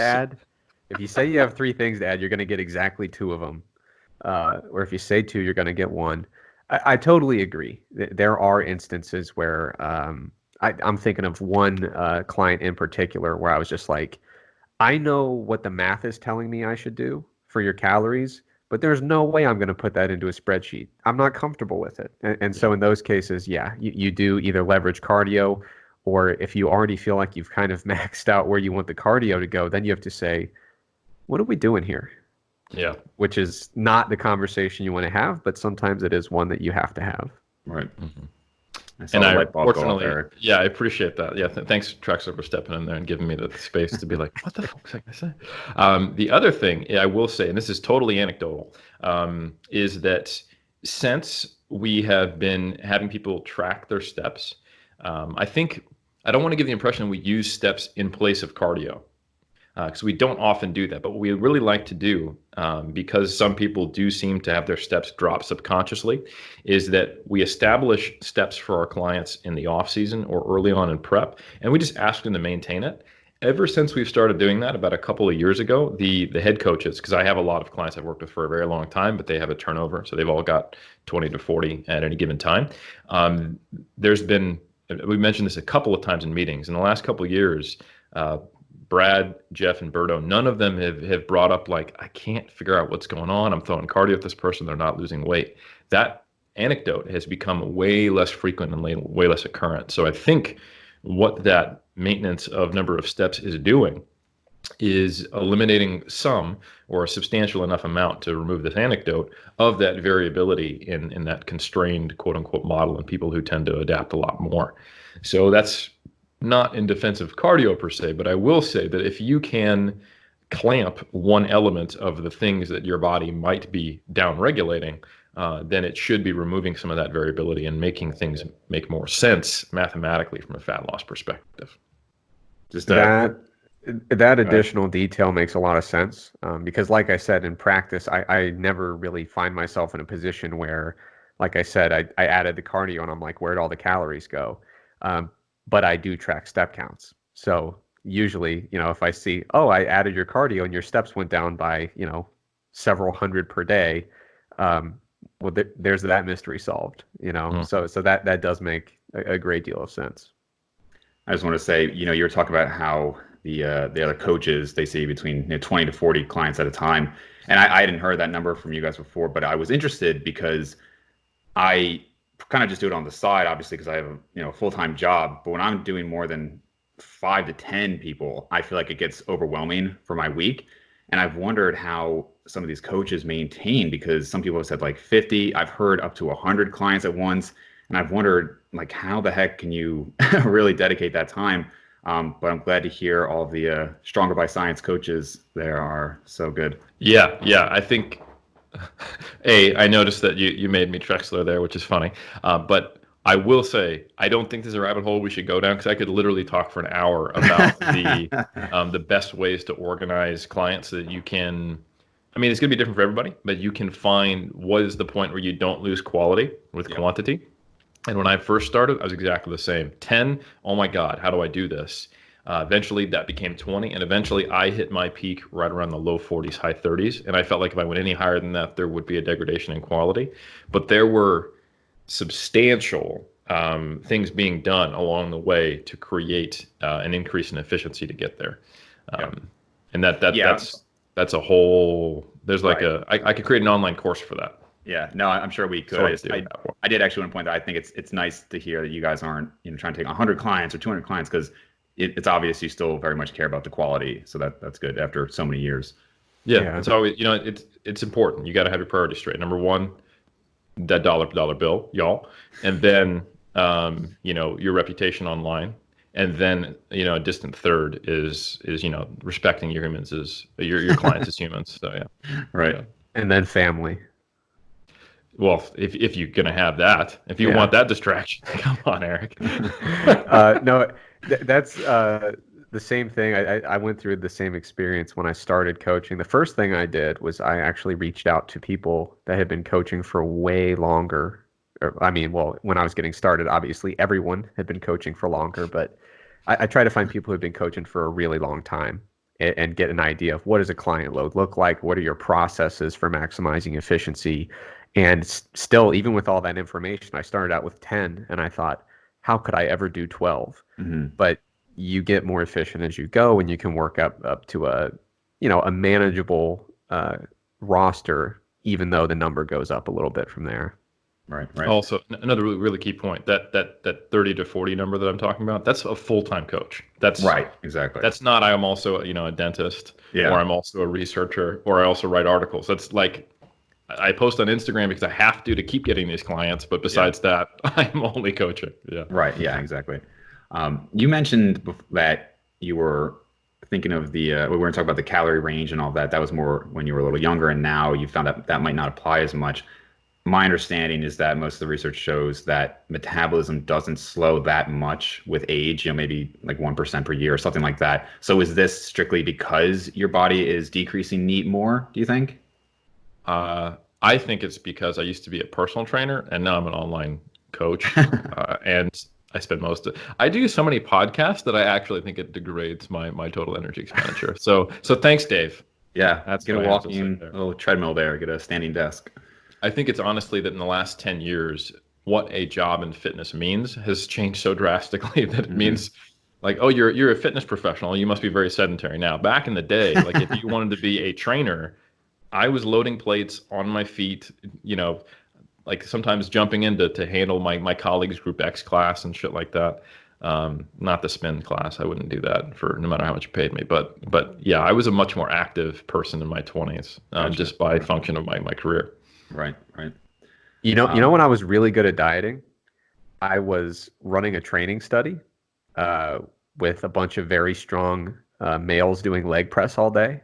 add, you're going to get exactly two of them. Or if you say two, you're going to get one. I totally agree. There are instances where I'm thinking of one client in particular where I was just like, I know what the math is telling me I should do for your calories, but there's no way I'm going to put that into a spreadsheet. I'm not comfortable with it. And so in those cases, you do either leverage cardio, or if you already feel like you've kind of maxed out where you want the cardio to go, then you have to say, what are we doing here? Yeah. Which is not the conversation you want to have, but sometimes it is one that you have to have. Right. Mm-hmm. Fortunately, I appreciate that. Yeah, thanks, Trexler, for stepping in there and giving me the space to be like, what the fuck was I going to say? The other thing I will say, and this is totally anecdotal, is that since we have been having people track their steps, I don't want to give the impression we use steps in place of cardio. Because we don't often do that, but what we really like to do, because some people do seem to have their steps drop subconsciously, is that we establish steps for our clients in the off season or early on in prep, and we just ask them to maintain it. Ever since we've started doing that about a couple of years ago, the head coaches, because I have a lot of clients I've worked with for a very long time, but they have a turnover, so they've all got 20 to 40 at any given time. We mentioned this a couple of times in meetings. In the last couple of years, Brad, Jeff, and Berto, none of them have brought up like, I can't figure out what's going on. I'm throwing cardio at this person. They're not losing weight. That anecdote has become way less frequent and way less occurrent. So I think what that maintenance of number of steps is doing is eliminating some or a substantial enough amount to remove this anecdote of that variability in that constrained quote unquote model and people who tend to adapt a lot more. So that's not in defense of cardio per se, but I will say that if you can clamp one element of the things that your body might be down-regulating, then it should be removing some of that variability and making things make more sense mathematically from a fat loss perspective. Just that additional detail makes a lot of sense, because like I said, in practice, I never really find myself in a position where, like I said, I added the cardio and I'm like, where'd all the calories go? But I do track step counts. So usually, if I see, I added your cardio and your steps went down by, several hundred per day, there's that mystery solved, So that does make a great deal of sense. I just want to say, you were talking about how the other coaches, they see between 20 to 40 clients at a time. And I hadn't heard that number from you guys before, but I was interested because I kind of just do it on the side, obviously, because I have a full-time job. But when I'm doing more than 5 to 10 people, I feel like it gets overwhelming for my week. And I've wondered how some of these coaches maintain, because some people have said like 50. I've heard up to 100 clients at once. And I've wondered, like, how the heck can you really dedicate that time? But I'm glad to hear all of the Stronger by Science coaches there are so good. Yeah. I think, I noticed that you made me Trexler there, which is funny. But I will say, I don't think there's a rabbit hole we should go down, because I could literally talk for an hour about the best ways to organize clients so that you can, it's going to be different for everybody, but you can find what is the point where you don't lose quality with quantity. And when I first started, I was exactly the same. 10, oh my God, how do I do this? Eventually that became 20, and eventually I hit my peak right around the low 40s, high 30s, and I felt like if I went any higher than that, there would be a degradation in quality. But there were substantial things being done along the way to create an increase in efficiency to get there. And that's a whole. There's like I could create an online course for that. Yeah, no, I'm sure we could. I did actually want to point out, I think it's nice to hear that you guys aren't trying to take 100 clients or 200 clients, because it's obvious you still very much care about the quality. So that's good after so many years. Yeah. It's always it's important. You got to have your priorities straight. Number one, that dollar bill, y'all, and then your reputation online, and then a distant third is respecting your humans as your clients as humans. So yeah, right. Yeah. And then family. Well, if you're gonna have that, if you want that distraction, come on, Eric. No, that's the same thing. I went through the same experience when I started coaching. The first thing I did was I actually reached out to people that had been coaching for way longer. When I was getting started, obviously everyone had been coaching for longer, but I try to find people who have been coaching for a really long time and get an idea of what does a client load look like? What are your processes for maximizing efficiency? And still, even with all that information, I started out with 10 and I thought, how could I ever do 12? Mm-hmm. But you get more efficient as you go, and you can work up to a manageable roster, even though the number goes up a little bit from there. Right. Also, another really key point, that 30 to 40 number that I'm talking about, that's a full-time coach. That's right. Exactly. That's not, I'm also, a dentist, or I'm also a researcher, or I also write articles. That's like, I post on Instagram because I have to keep getting these clients. But besides that, I'm only coaching. Yeah. Right. Yeah, exactly. You mentioned that you were thinking of we were going to talk about the calorie range and all that. That was more when you were a little younger, and now you found out that might not apply as much. My understanding is that most of the research shows that metabolism doesn't slow that much with age, maybe like 1% per year or something like that. So is this strictly because your body is decreasing NEAT more, do you think? I think it's because I used to be a personal trainer and now I'm an online coach. And I spend I do so many podcasts that I actually think it degrades my total energy expenditure. So thanks, Dave. Yeah, that's get a walking little treadmill there, get a standing desk. I think it's honestly that in the last 10 years, what a job in fitness means has changed so drastically that it means like, oh, you're a fitness professional, you must be very sedentary. Now, back in the day, like if you wanted to be a trainer, I was loading plates on my feet, like sometimes jumping in to handle my colleagues' group X class and shit like that. Not the spin class. I wouldn't do that for no matter how much you paid me. But yeah, I was a much more active person in my 20s, just by function of my career. Right. You know when I was really good at dieting, I was running a training study with a bunch of very strong males doing leg press all day.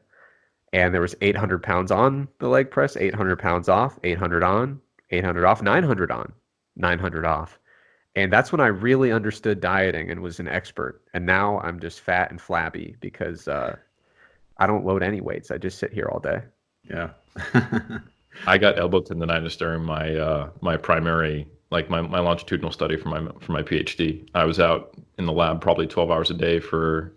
And there was 800 pounds on the leg press, 800 pounds off, 800 on, 800 off, 900 on, 900 off. And that's when I really understood dieting and was an expert. And now I'm just fat and flabby because I don't load any weights. I just sit here all day. Yeah. I got elbow tendonitis during my primary, like my longitudinal study for my PhD. I was out in the lab probably 12 hours a day for,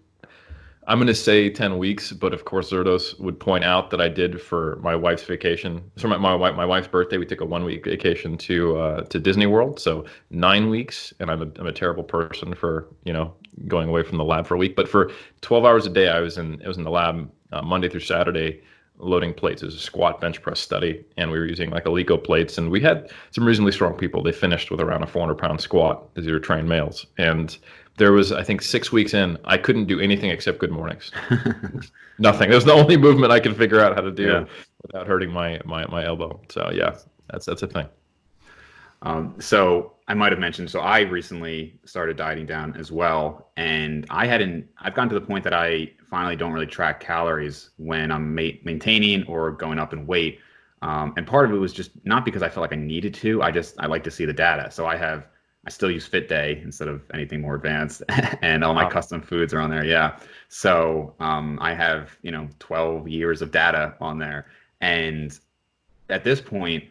I'm going to say 10 weeks, but of course Zerdos would point out that I did for my wife's vacation. So my wife's birthday, we took a 1-week vacation to Disney World. So 9 weeks, and I'm a terrible person for going away from the lab for a week. But for 12 hours a day, I was in the lab Monday through Saturday, loading plates. It was a squat bench press study, and we were using like Alico plates, and we had some reasonably strong people. They finished with around a 400-pound squat. These were trained males, and there was, I think, 6 weeks in, I couldn't do anything except good mornings. Nothing. It was the only movement I could figure out how to do without hurting my elbow. So yeah, that's a thing. So I might have mentioned, so I recently started dieting down as well, and I've gotten to the point that I finally don't really track calories when I'm maintaining or going up in weight. And part of it was just not because I felt like I needed to. I like to see the data. So I still use FitDay instead of anything more advanced, and all my custom foods are on there. Yeah. So I have 12 years of data on there, and at this point,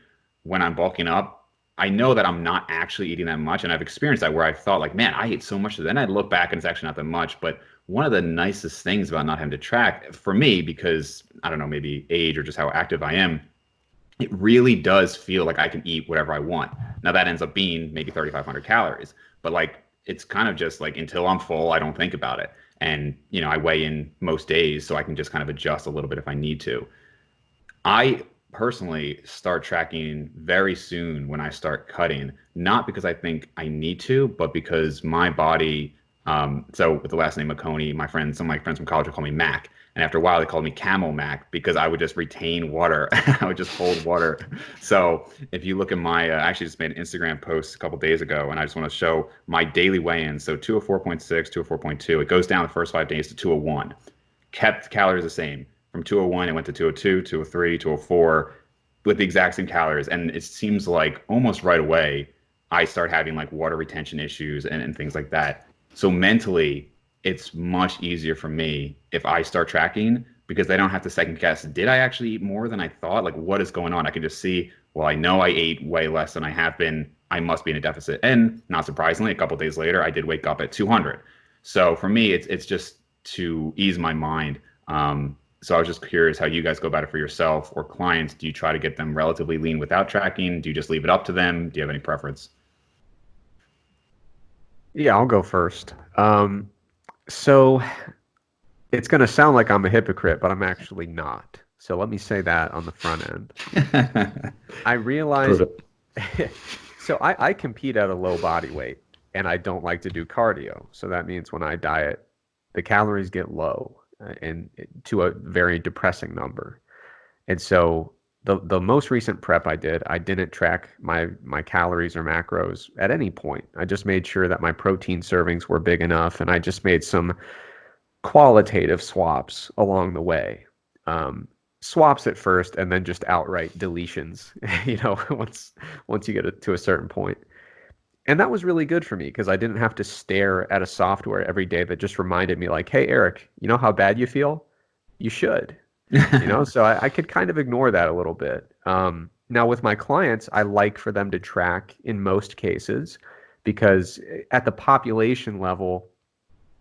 when I'm bulking up, I know that I'm not actually eating that much. And I've experienced that where I thought like, man, I ate so much. Then I look back and it's actually not that much. But one of the nicest things about not having to track for me, because I don't know, maybe age or just how active I am, it really does feel like I can eat whatever I want. Now that ends up being maybe 3,500 calories, but like it's kind of just like until I'm full, I don't think about it. And I weigh in most days, so I can just kind of adjust a little bit if I need to. I personally start tracking very soon when I start cutting, not because I think I need to, but because my body. So with the last name McConey, some of my friends from college would call me Mac. And after a while, they called me Camel Mac because I would just retain water. I would just hold water. So if you look at I actually just made an Instagram post a couple days ago, and I just want to show my daily weigh-in. So 204.6, 204.2. It goes down the first 5 days to 201. Kept calories the same. From 201, it went to 202, 203, 204 with the exact same calories. And it seems like almost right away, I start having like water retention issues and things like that. So mentally, it's much easier for me if I start tracking because I don't have to second guess. Did I actually eat more than I thought? Like, what is going on? I can just see, well, I know I ate way less than I have been. I must be in a deficit. And not surprisingly, a couple of days later, I did wake up at 200. So for me, it's just to ease my mind. So I was just curious how you guys go about it for yourself or clients. Do you try to get them relatively lean without tracking? Do you just leave it up to them? Do you have any preference? Yeah, I'll go first. So it's going to sound like I'm a hypocrite, but I'm actually not. So let me say that on the front end. I realized, so I compete at a low body weight and I don't like to do cardio. So that means when I diet, the calories get low and to a very depressing number. And so the most recent prep I did, I didn't track my calories or macros at any point. I just made sure that my protein servings were big enough, and I just made some qualitative swaps along the way. Swaps at first, and then just outright deletions. Once you get to a certain point. And that was really good for me because I didn't have to stare at a software every day that just reminded me like, hey, Eric, you know how bad you feel? You should. So I could kind of ignore that a little bit. Now with my clients, I like for them to track in most cases because at the population level,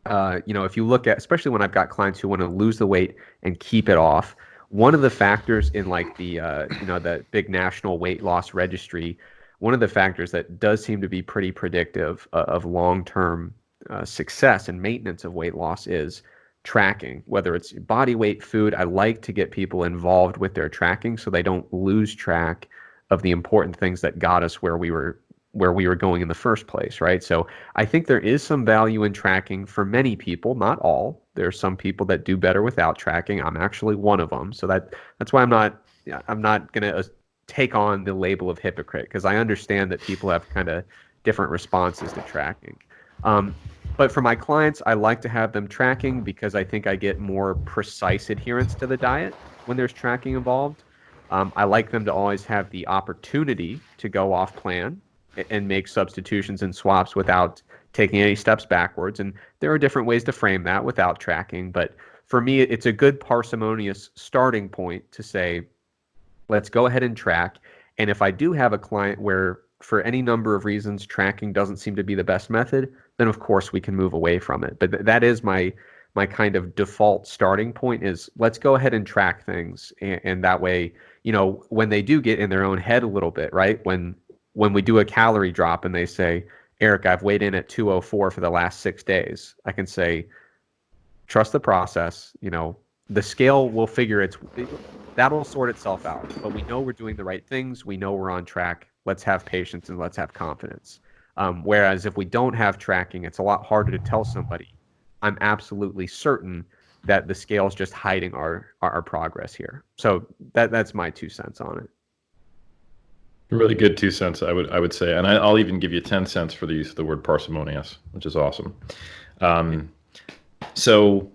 if you look at, especially when I've got clients who want to lose the weight and keep it off, one of the factors in like the big national weight loss registry, one of the factors that does seem to be pretty predictive of long-term success and maintenance of weight loss is tracking, whether it's body weight, food. I like to get people involved with their tracking so they don't lose track of the important things that got us where we were going in the first place, right? So I think there is some value in tracking for many people, not all. There are some people that do better without tracking. I'm actually one of them. So that's why I'm not going to take on the label of hypocrite because I understand that people have kind of different responses to tracking. But for my clients, I like to have them tracking because I think I get more precise adherence to the diet when there's tracking involved. I like them to always have the opportunity to go off plan and make substitutions and swaps without taking any steps backwards. And there are different ways to frame that without tracking. But for me, it's a good parsimonious starting point to say, let's go ahead and track. And if I do have a client where for any number of reasons tracking doesn't seem to be the best method, then of course we can move away from it. But that is my kind of default starting point is let's go ahead and track things. And that way, when they do get in their own head a little bit, right? When we do a calorie drop and they say, Eric, I've weighed in at 204 for the last 6 days, I can say, trust the process. The scale will that'll sort itself out. But we know we're doing the right things. We know we're on track. Let's have patience and let's have confidence. Whereas if we don't have tracking, it's a lot harder to tell somebody, I'm absolutely certain that the scale is just hiding our progress here. So that's my 2 cents on it. Really good 2 cents, I would say, and I'll even give you 10 cents for the use of the word parsimonious, which is awesome. So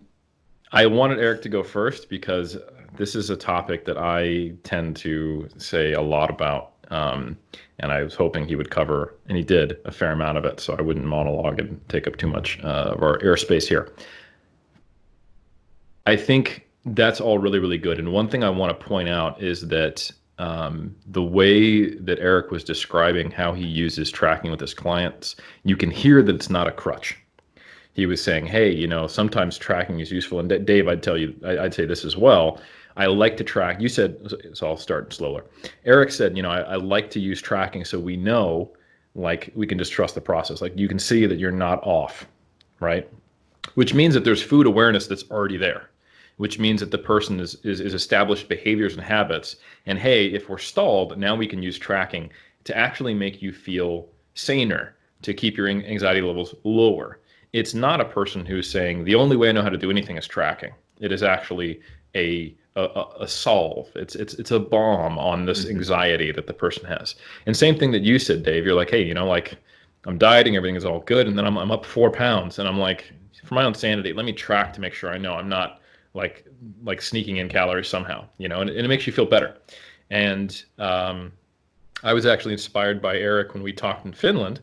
I wanted Eric to go first because this is a topic that I tend to say a lot about, and I was hoping he would cover, and he did a fair amount of it, so I wouldn't monologue and take up too much of our airspace here. I think that's all really, really good. And one thing I want to point out is that the way that Eric was describing how he uses tracking with his clients, you can hear that it's not a crutch. He was saying, hey, sometimes tracking is useful. And Dave, I'd say this as well. I like to track. You said, so I'll start slower. Eric said, I like to use tracking so we know, like, we can just trust the process. Like, you can see that you're not off, right? Which means that there's food awareness that's already there, which means that the person is established behaviors and habits. And hey, if we're stalled, now we can use tracking to actually make you feel saner, to keep your anxiety levels lower. It's not a person who's saying the only way I know how to do anything is tracking. It is actually a solve. It's a bomb on this anxiety that the person has. And same thing that you said, Dave. You're like, hey, like, I'm dieting, everything is all good, and then I'm up 4 pounds, and I'm like, for my own sanity, let me track to make sure I know I'm not like sneaking in calories somehow, and it makes you feel better. And I was actually inspired by Eric when we talked in Finland,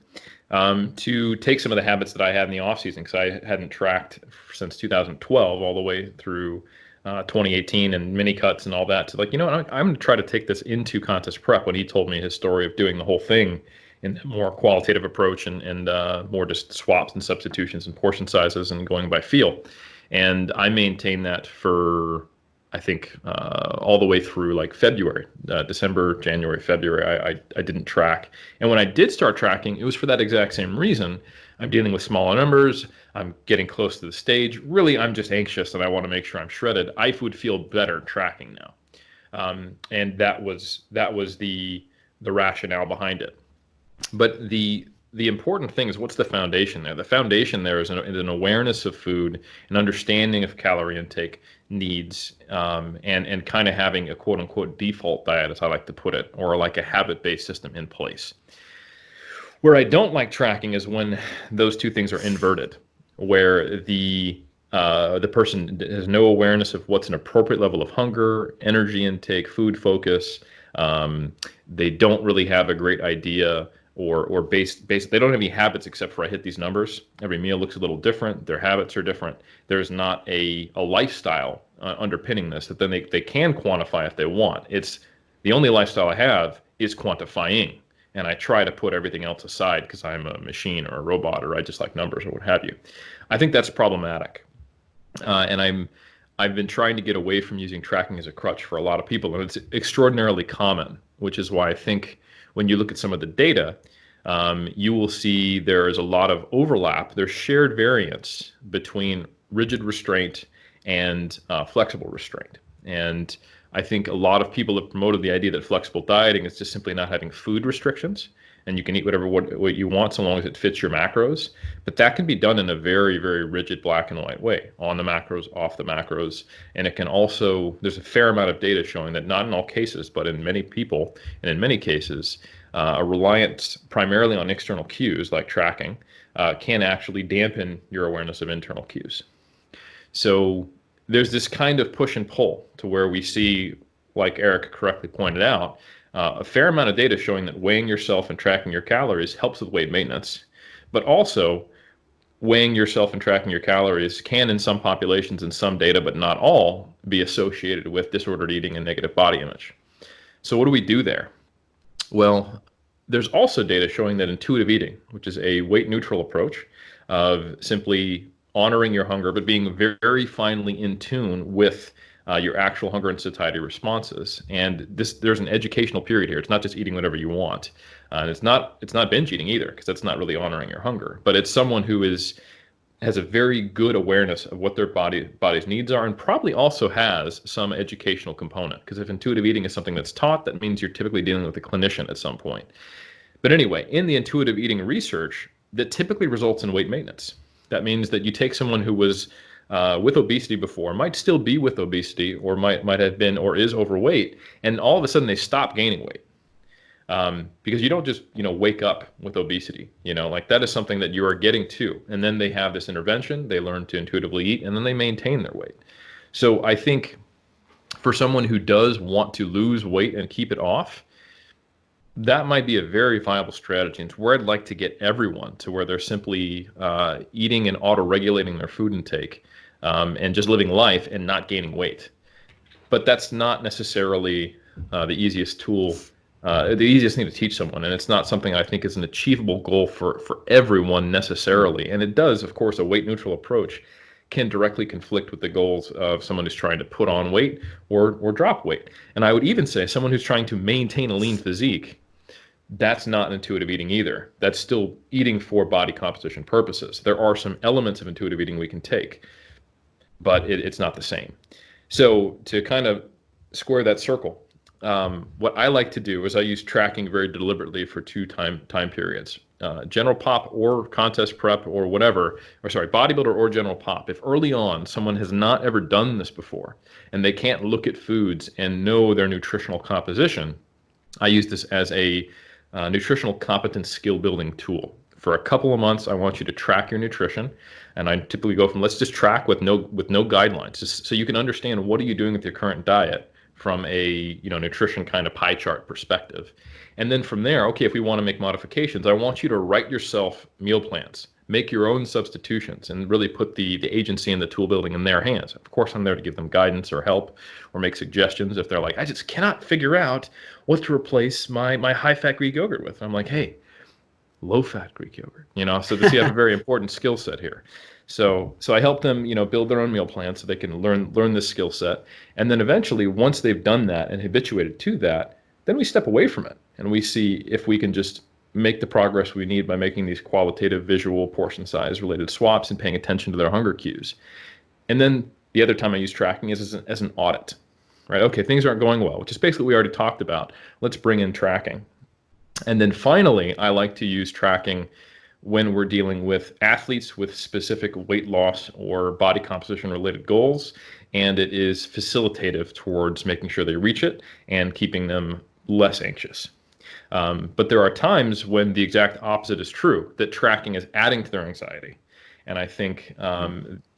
to take some of the habits that I had in the off season, because I hadn't tracked since 2012 all the way through 2018 and mini cuts and all that, to like, I'm going to try to take this into contest prep. When he told me his story of doing the whole thing in a more qualitative approach and more just swaps and substitutions and portion sizes and going by feel. And I maintained that for, I think, all the way through like February, December, January, February. I didn't track. And when I did start tracking, it was for that exact same reason. I'm dealing with smaller numbers. I'm getting close to the stage. Really, I'm just anxious and I want to make sure I'm shredded. I would feel better tracking now. And that was the rationale behind it. But the important thing is, what's the foundation there? The foundation there is an awareness of food, an understanding of calorie intake needs, and kind of having a quote unquote default diet, as I like to put it, or like a habit-based system in place. Where I don't like tracking is when those two things are inverted, where the person has no awareness of what's an appropriate level of hunger, energy intake, food focus. They don't really have a great idea or base. They don't have any habits except for I hit these numbers. Every meal looks a little different. Their habits are different. There's not a lifestyle underpinning this that then they can quantify if they want. It's the only lifestyle I have is quantifying. And I try to put everything else aside because I'm a machine or a robot, or I just like numbers or what have you. I think that's problematic. And I've been trying to get away from using tracking as a crutch for a lot of people, and it's extraordinarily common, which is why I think when you look at some of the data, you will see there is a lot of overlap. There's shared variance between rigid restraint and flexible restraint. And I think a lot of people have promoted the idea that flexible dieting is just simply not having food restrictions, and you can eat what you want so long as it fits your macros. But that can be done in a very, very rigid black and white way, on the macros, off the macros. And it can also, there's a fair amount of data showing that not in all cases, but in many people, and in many cases, a reliance primarily on external cues like tracking can actually dampen your awareness of internal cues. So there's this kind of push and pull to where we see, like Eric correctly pointed out, a fair amount of data showing that weighing yourself and tracking your calories helps with weight maintenance, but also weighing yourself and tracking your calories can, in some populations and some data, but not all, be associated with disordered eating and negative body image. So what do we do there? Well, there's also data showing that intuitive eating, which is a weight neutral approach of simply honoring your hunger, but being very, very finely in tune with your actual hunger and satiety responses. And there's an educational period here. It's not just eating whatever you want. And it's not binge eating either, because that's not really honoring your hunger. But it's someone who has a very good awareness of what their body's needs are, and probably also has some educational component. Because if intuitive eating is something that's taught, that means you're typically dealing with a clinician at some point. But anyway, in the intuitive eating research, that typically results in weight maintenance. That means that you take someone who was with obesity before, might still be with obesity, or might have been or is overweight, and all of a sudden they stop gaining weight. Because you don't just wake up with obesity. Like that is something that you are getting to, and then they have this intervention, they learn to intuitively eat, and then they maintain their weight. So I think for someone who does want to lose weight and keep it off, that might be a very viable strategy. It's where I'd like to get everyone to, where they're simply eating and auto-regulating their food intake, and just living life and not gaining weight. But that's not necessarily the easiest tool, the easiest thing to teach someone. And it's not something I think is an achievable goal for everyone necessarily. And it does, of course, a weight neutral approach can directly conflict with the goals of someone who's trying to put on weight or drop weight. And I would even say someone who's trying to maintain a lean physique, that's not intuitive eating either. That's still eating for body composition purposes. There are some elements of intuitive eating we can take, but it's not the same. So to kind of square that circle, what I like to do is I use tracking very deliberately for two time periods. General pop or contest prep or whatever, or sorry, bodybuilder or general pop. If early on someone has not ever done this before and they can't look at foods and know their nutritional composition, I use this as a nutritional competence skill building tool. For a couple of months, I want you to track your nutrition, and I typically go from let's just track with no guidelines, just so you can understand what are you doing with your current diet from a nutrition kind of pie chart perspective. And then from there, okay, if we want to make modifications, I want you to write yourself meal plans, make your own substitutions, and really put the agency and the tool building in their hands. Of course, I'm there to give them guidance or help or make suggestions if they're like, I just cannot figure out what to replace my high-fat Greek yogurt with. I'm like, hey, low-fat Greek yogurt, so you have a very important skill set here. So I help them, build their own meal plan so they can learn this skill set. And then eventually, once they've done that and habituated to that, then we step away from it and we see if we can just make the progress we need by making these qualitative visual portion size related swaps and paying attention to their hunger cues. And then the other time I use tracking is as an audit, right? Okay, things aren't going well, which is basically what we already talked about. Let's bring in tracking. And then finally, I like to use tracking when we're dealing with athletes with specific weight loss or body composition related goals, and it is facilitative towards making sure they reach it and keeping them less anxious. But there are times when the exact opposite is true, that tracking is adding to their anxiety. And I think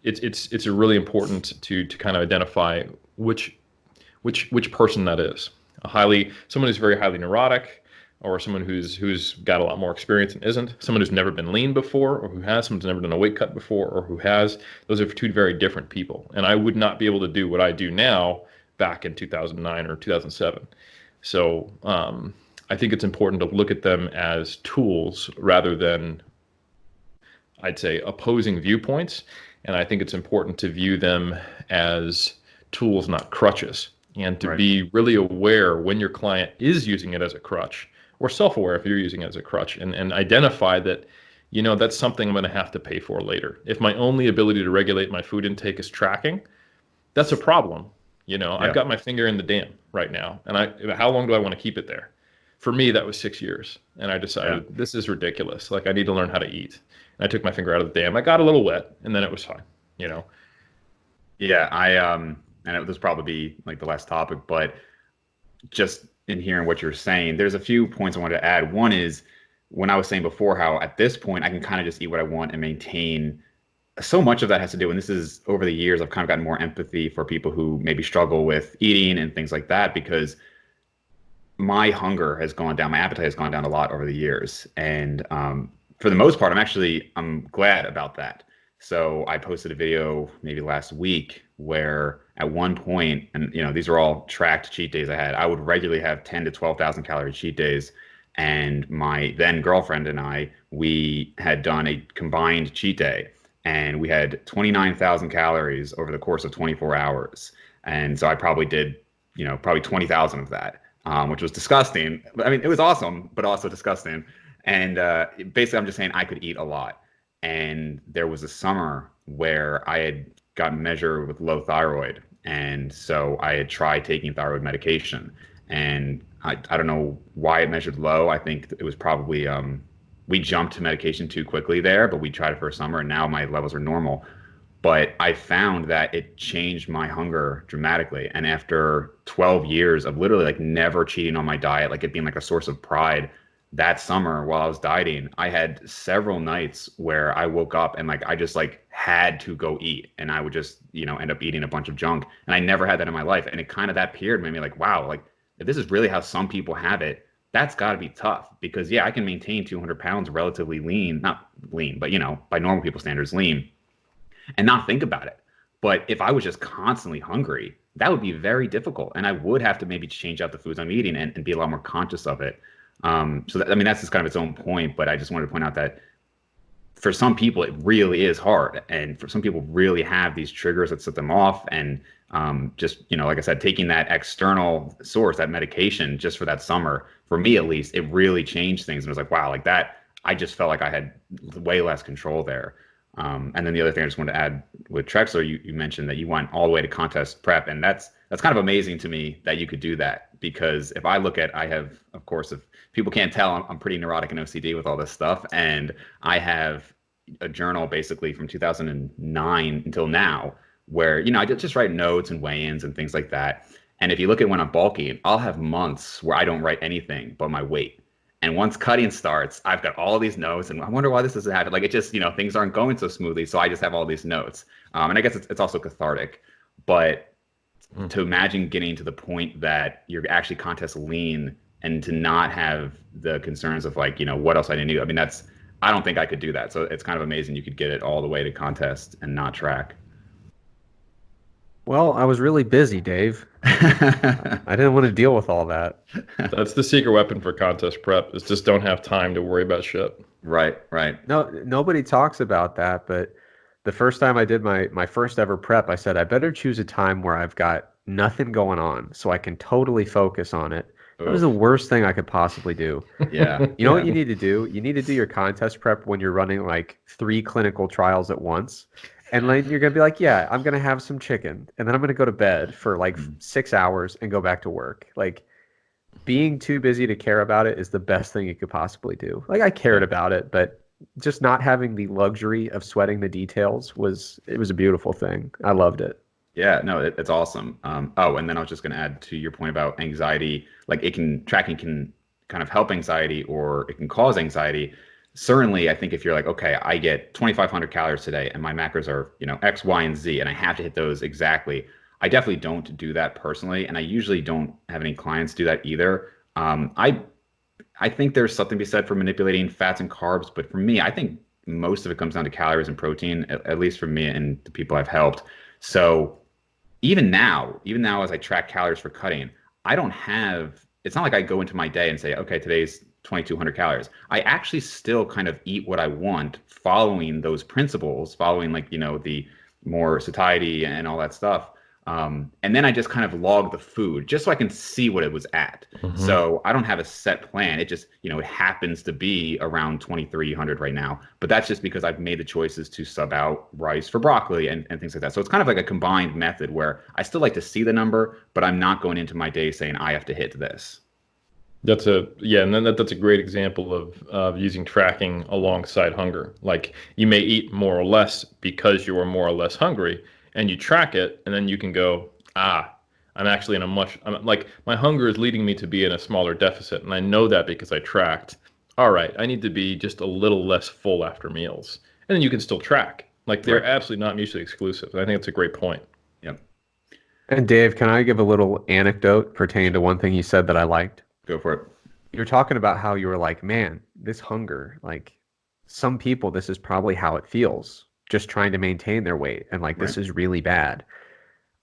it's really important to kind of identify which person that is. Someone who's very highly neurotic, or someone who's got a lot more experience and isn't, someone who's never been lean before, or someone's never done a weight cut before, or who has. Those are two very different people. And I would not be able to do what I do now back in 2009 or 2007. So I think it's important to look at them as tools rather than, I'd say, opposing viewpoints. And I think it's important to view them as tools, not crutches, and to be really aware when your client is using it as a crutch, or self-aware if you're using it as a crutch, and identify that, that's something I'm going to have to pay for later. If my only ability to regulate my food intake is tracking, that's a problem. I've got my finger in the dam right now, and how long do I want to keep it there? For me, that was 6 years, and I decided this is ridiculous. Like, I need to learn how to eat. And I took my finger out of the dam. I got a little wet, and then it was fine. Yeah, and it was probably like the last topic, but just in hearing what you're saying, there's a few points I wanted to add. One is when I was saying before how at this point I can kind of just eat what I want and maintain. So much of that has to do, and this is over the years, I've kind of gotten more empathy for people who maybe struggle with eating and things like that, because my hunger has gone down, my appetite has gone down a lot over the years. And for the most part, I'm glad about that. So I posted a video maybe last week where at one point, and these are all tracked cheat days I would regularly have 10 to 12,000 calorie cheat days. And my then girlfriend and I, we had done a combined cheat day, and we had 29,000 calories over the course of 24 hours. And so I probably did, probably 20,000 of that, which was disgusting. I mean, it was awesome, but also disgusting. And basically I'm just saying I could eat a lot. And there was a summer where I had gotten measured with low thyroid. And so I had tried taking thyroid medication. And I don't know why it measured low. I think it was probably, we jumped to medication too quickly there, but we tried it for a summer and now my levels are normal. But I found that it changed my hunger dramatically. And after 12 years of literally like never cheating on my diet, like it being like a source of pride, that summer while I was dieting, I had several nights where I woke up and like I just like had to go eat, and I would just end up eating a bunch of junk, and I never had that in my life. And it kind of, that period made me like, wow, like if this is really how some people have it, that's got to be tough. Because I can maintain 200 pounds relatively lean, not lean, but by normal people standards lean, and not think about it. But if I was just constantly hungry, that would be very difficult. And I would have to maybe change out the foods I'm eating and be a lot more conscious of it. So that, I mean, that's just kind of its own point, but I just wanted to point out that for some people it really is hard, and for some people really have these triggers that set them off. And just, like I said, taking that external source, that medication, just for that summer, for me at least, it really changed things. And it was like, wow, like that, I just felt like I had way less control there. And then the other thing I just wanted to add with Trexler, you mentioned that you went all the way to contest prep, and that's kind of amazing to me that you could do that. Because if I look at, I have, of course, if people can't tell, I'm pretty neurotic and OCD with all this stuff, and I have a journal basically from 2009 until now, where I just write notes and weigh-ins and things like that. And if you look at when I'm bulking, I'll have months where I don't write anything but my weight. And once cutting starts, I've got all these notes, and I wonder why this doesn't happen. Like, it just, things aren't going so smoothly, so I just have all these notes. And I guess it's also cathartic. But to imagine getting to the point that you're actually contest lean and to not have the concerns of like, what else I need to do. I mean, I don't think I could do that. So it's kind of amazing you could get it all the way to contest and not track. Well, I was really busy, Dave. I didn't want to deal with all that. That's the secret weapon for contest prep, is just don't have time to worry about shit. Right. No, nobody talks about that, but the first time I did my first ever prep, I said I better choose a time where I've got nothing going on so I can totally focus on it. That was the worst thing I could possibly do. Yeah. You know what you need to do? You need to do your contest prep when you're running like 3 clinical trials at once. And then you're going to be like, yeah, I'm going to have some chicken. And then I'm going to go to bed for like 6 hours and go back to work. Like, being too busy to care about it is the best thing you could possibly do. Like, I cared about it, but just not having the luxury of sweating the details was a beautiful thing. I loved it. Yeah, no, it's awesome. And then I was just going to add to your point about anxiety. Like, tracking can kind of help anxiety, or it can cause anxiety. Certainly, I think if you're like, okay, I get 2,500 calories today and my macros are, X, Y, and Z, and I have to hit those exactly. I definitely don't do that personally. And I usually don't have any clients do that either. I think there's something to be said for manipulating fats and carbs. But for me, I think most of it comes down to calories and protein, at least for me and the people I've helped. So even now as I track calories for cutting, it's not like I go into my day and say, okay, today's 2,200 calories. I actually still kind of eat what I want, following those principles, following like, the more satiety and all that stuff. And then I just kind of log the food just so I can see what it was at. Mm-hmm. So I don't have a set plan. It just, it happens to be around 2,300 right now. But that's just because I've made the choices to sub out rice for broccoli and things like that. So it's kind of like a combined method where I still like to see the number, but I'm not going into my day saying I have to hit this. That's a great example of using tracking alongside hunger. Like, you may eat more or less because you are more or less hungry, and you track it, and then you can go, I'm actually in my hunger is leading me to be in a smaller deficit, and I know that because I tracked. All right, I need to be just a little less full after meals, and then you can still track. Like, they're absolutely not mutually exclusive. I think it's a great point. Yep. And Dave, can I give a little anecdote pertaining to one thing you said that I liked? Go for it. You're talking about how you were like, man, this hunger, like, some people, this is probably how it feels, just trying to maintain their weight. And like, this is really bad.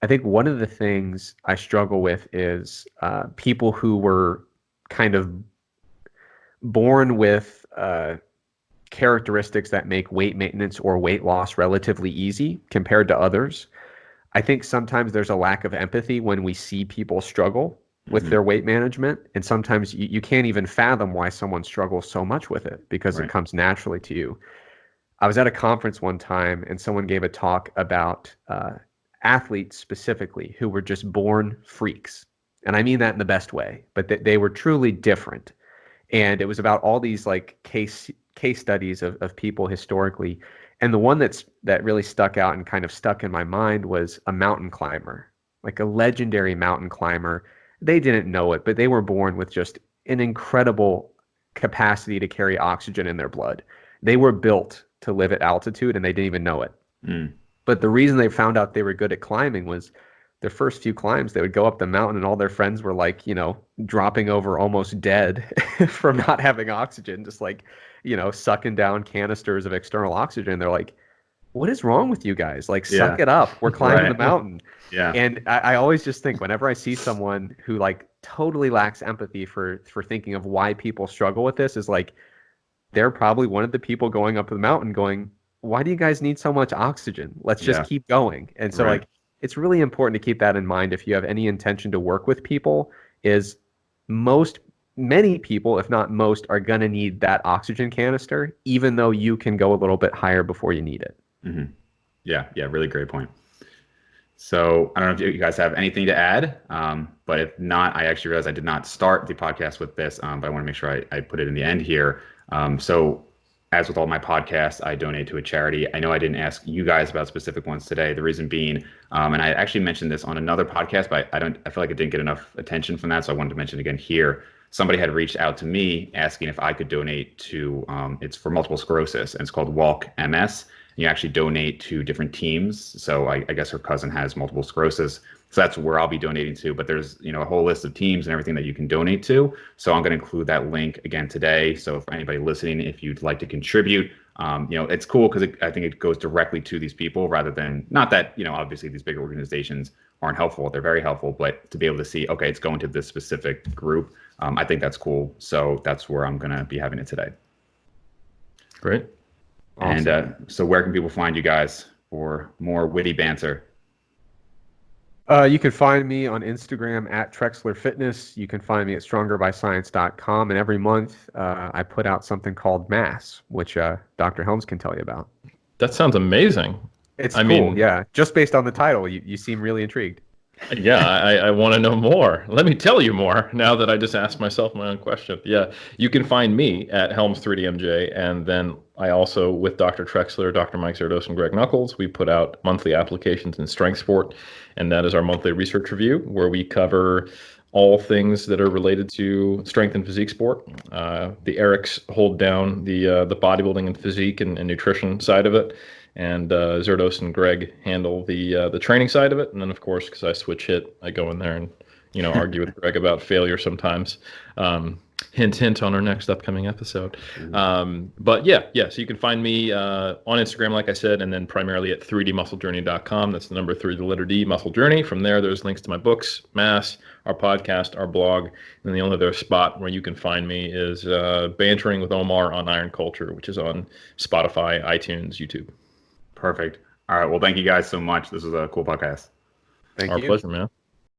I think one of the things I struggle with is people who were kind of born with characteristics that make weight maintenance or weight loss relatively easy compared to others. I think sometimes there's a lack of empathy when we see people struggle with their weight management. And sometimes you can't even fathom why someone struggles so much with it because it comes naturally to you. I was at a conference one time and someone gave a talk about athletes specifically who were just born freaks. And I mean that in the best way, but they were truly different. And it was about all these like case studies of people historically. And the one that really stuck out and kind of stuck in my mind was a mountain climber, like a legendary mountain climber. They didn't know it, but they were born with just an incredible capacity to carry oxygen in their blood. They were built to live at altitude, and they didn't even know it. But the reason they found out they were good at climbing was their first few climbs, they would go up the mountain and all their friends were like, dropping over almost dead from not having oxygen, just like, sucking down canisters of external oxygen. They're like, what is wrong with you guys? Like, suck Yeah. it up. We're climbing the Right. mountain. Yeah. And I always just think whenever I see someone who like totally lacks empathy for thinking of why people struggle with this, is like they're probably one of the people going up the mountain going, why do you guys need so much oxygen? Let's just Yeah. keep going. And so Right. like it's really important to keep that in mind if you have any intention to work with people, is many people, if not most, are going to need that oxygen canister, even though you can go a little bit higher before you need it. Mm-hmm. Yeah. Yeah. Really great point. So I don't know if you guys have anything to add, but if not, I actually realized I did not start the podcast with this, but I want to make sure I put it in the end here. So as with all my podcasts, I donate to a charity. I know I didn't ask you guys about specific ones today. The reason being, and I actually mentioned this on another podcast, but I feel like it didn't get enough attention from that, so I wanted to mention it again here. Somebody had reached out to me asking if I could donate to, it's for multiple sclerosis, and it's called Walk MS. You actually donate to different teams. So I guess her cousin has multiple sclerosis. So that's where I'll be donating to. But there's, a whole list of teams and everything that you can donate to. So I'm going to include that link again today. So for anybody listening, if you'd like to contribute, it's cool because I think it goes directly to these people rather than, not that, obviously these bigger organizations aren't helpful. They're very helpful. But to be able to see, okay, it's going to this specific group, I think that's cool. So that's where I'm going to be having it today. Great. Awesome. And so where can people find you guys for more witty banter? You can find me on Instagram at Trexler Fitness. You can find me at strongerbyscience.com. And every month I put out something called Mass, which Dr. Helms can tell you about. That sounds amazing. It's cool, yeah. Just based on the title, you seem really intrigued. Yeah, I want to know more. Let me tell you more now that I just asked myself my own question. Yeah, you can find me at Helms 3DMJ, and then I also, with Dr. Trexler, Dr. Mike Zerdos, and Greg Knuckles, we put out monthly applications in strength sport, and that is our monthly research review where we cover all things that are related to strength and physique sport. The Erics hold down the bodybuilding and physique and nutrition side of it. And Zerdos and Greg handle the training side of it, and then of course, because I switch hit, I go in there and argue with Greg about failure sometimes. Hint, hint on our next upcoming episode. But yeah, so you can find me on Instagram, like I said, and then primarily at 3dmusclejourney.com. That's the number 3, the letter D, Muscle Journey. From there, there's links to my books, Mass, our podcast, our blog, and the only other spot where you can find me is Bantering with Omar on Iron Culture, which is on Spotify, iTunes, YouTube. Perfect. All right. Well, thank you guys so much. This was a cool podcast. Thank Our you. pleasure, man.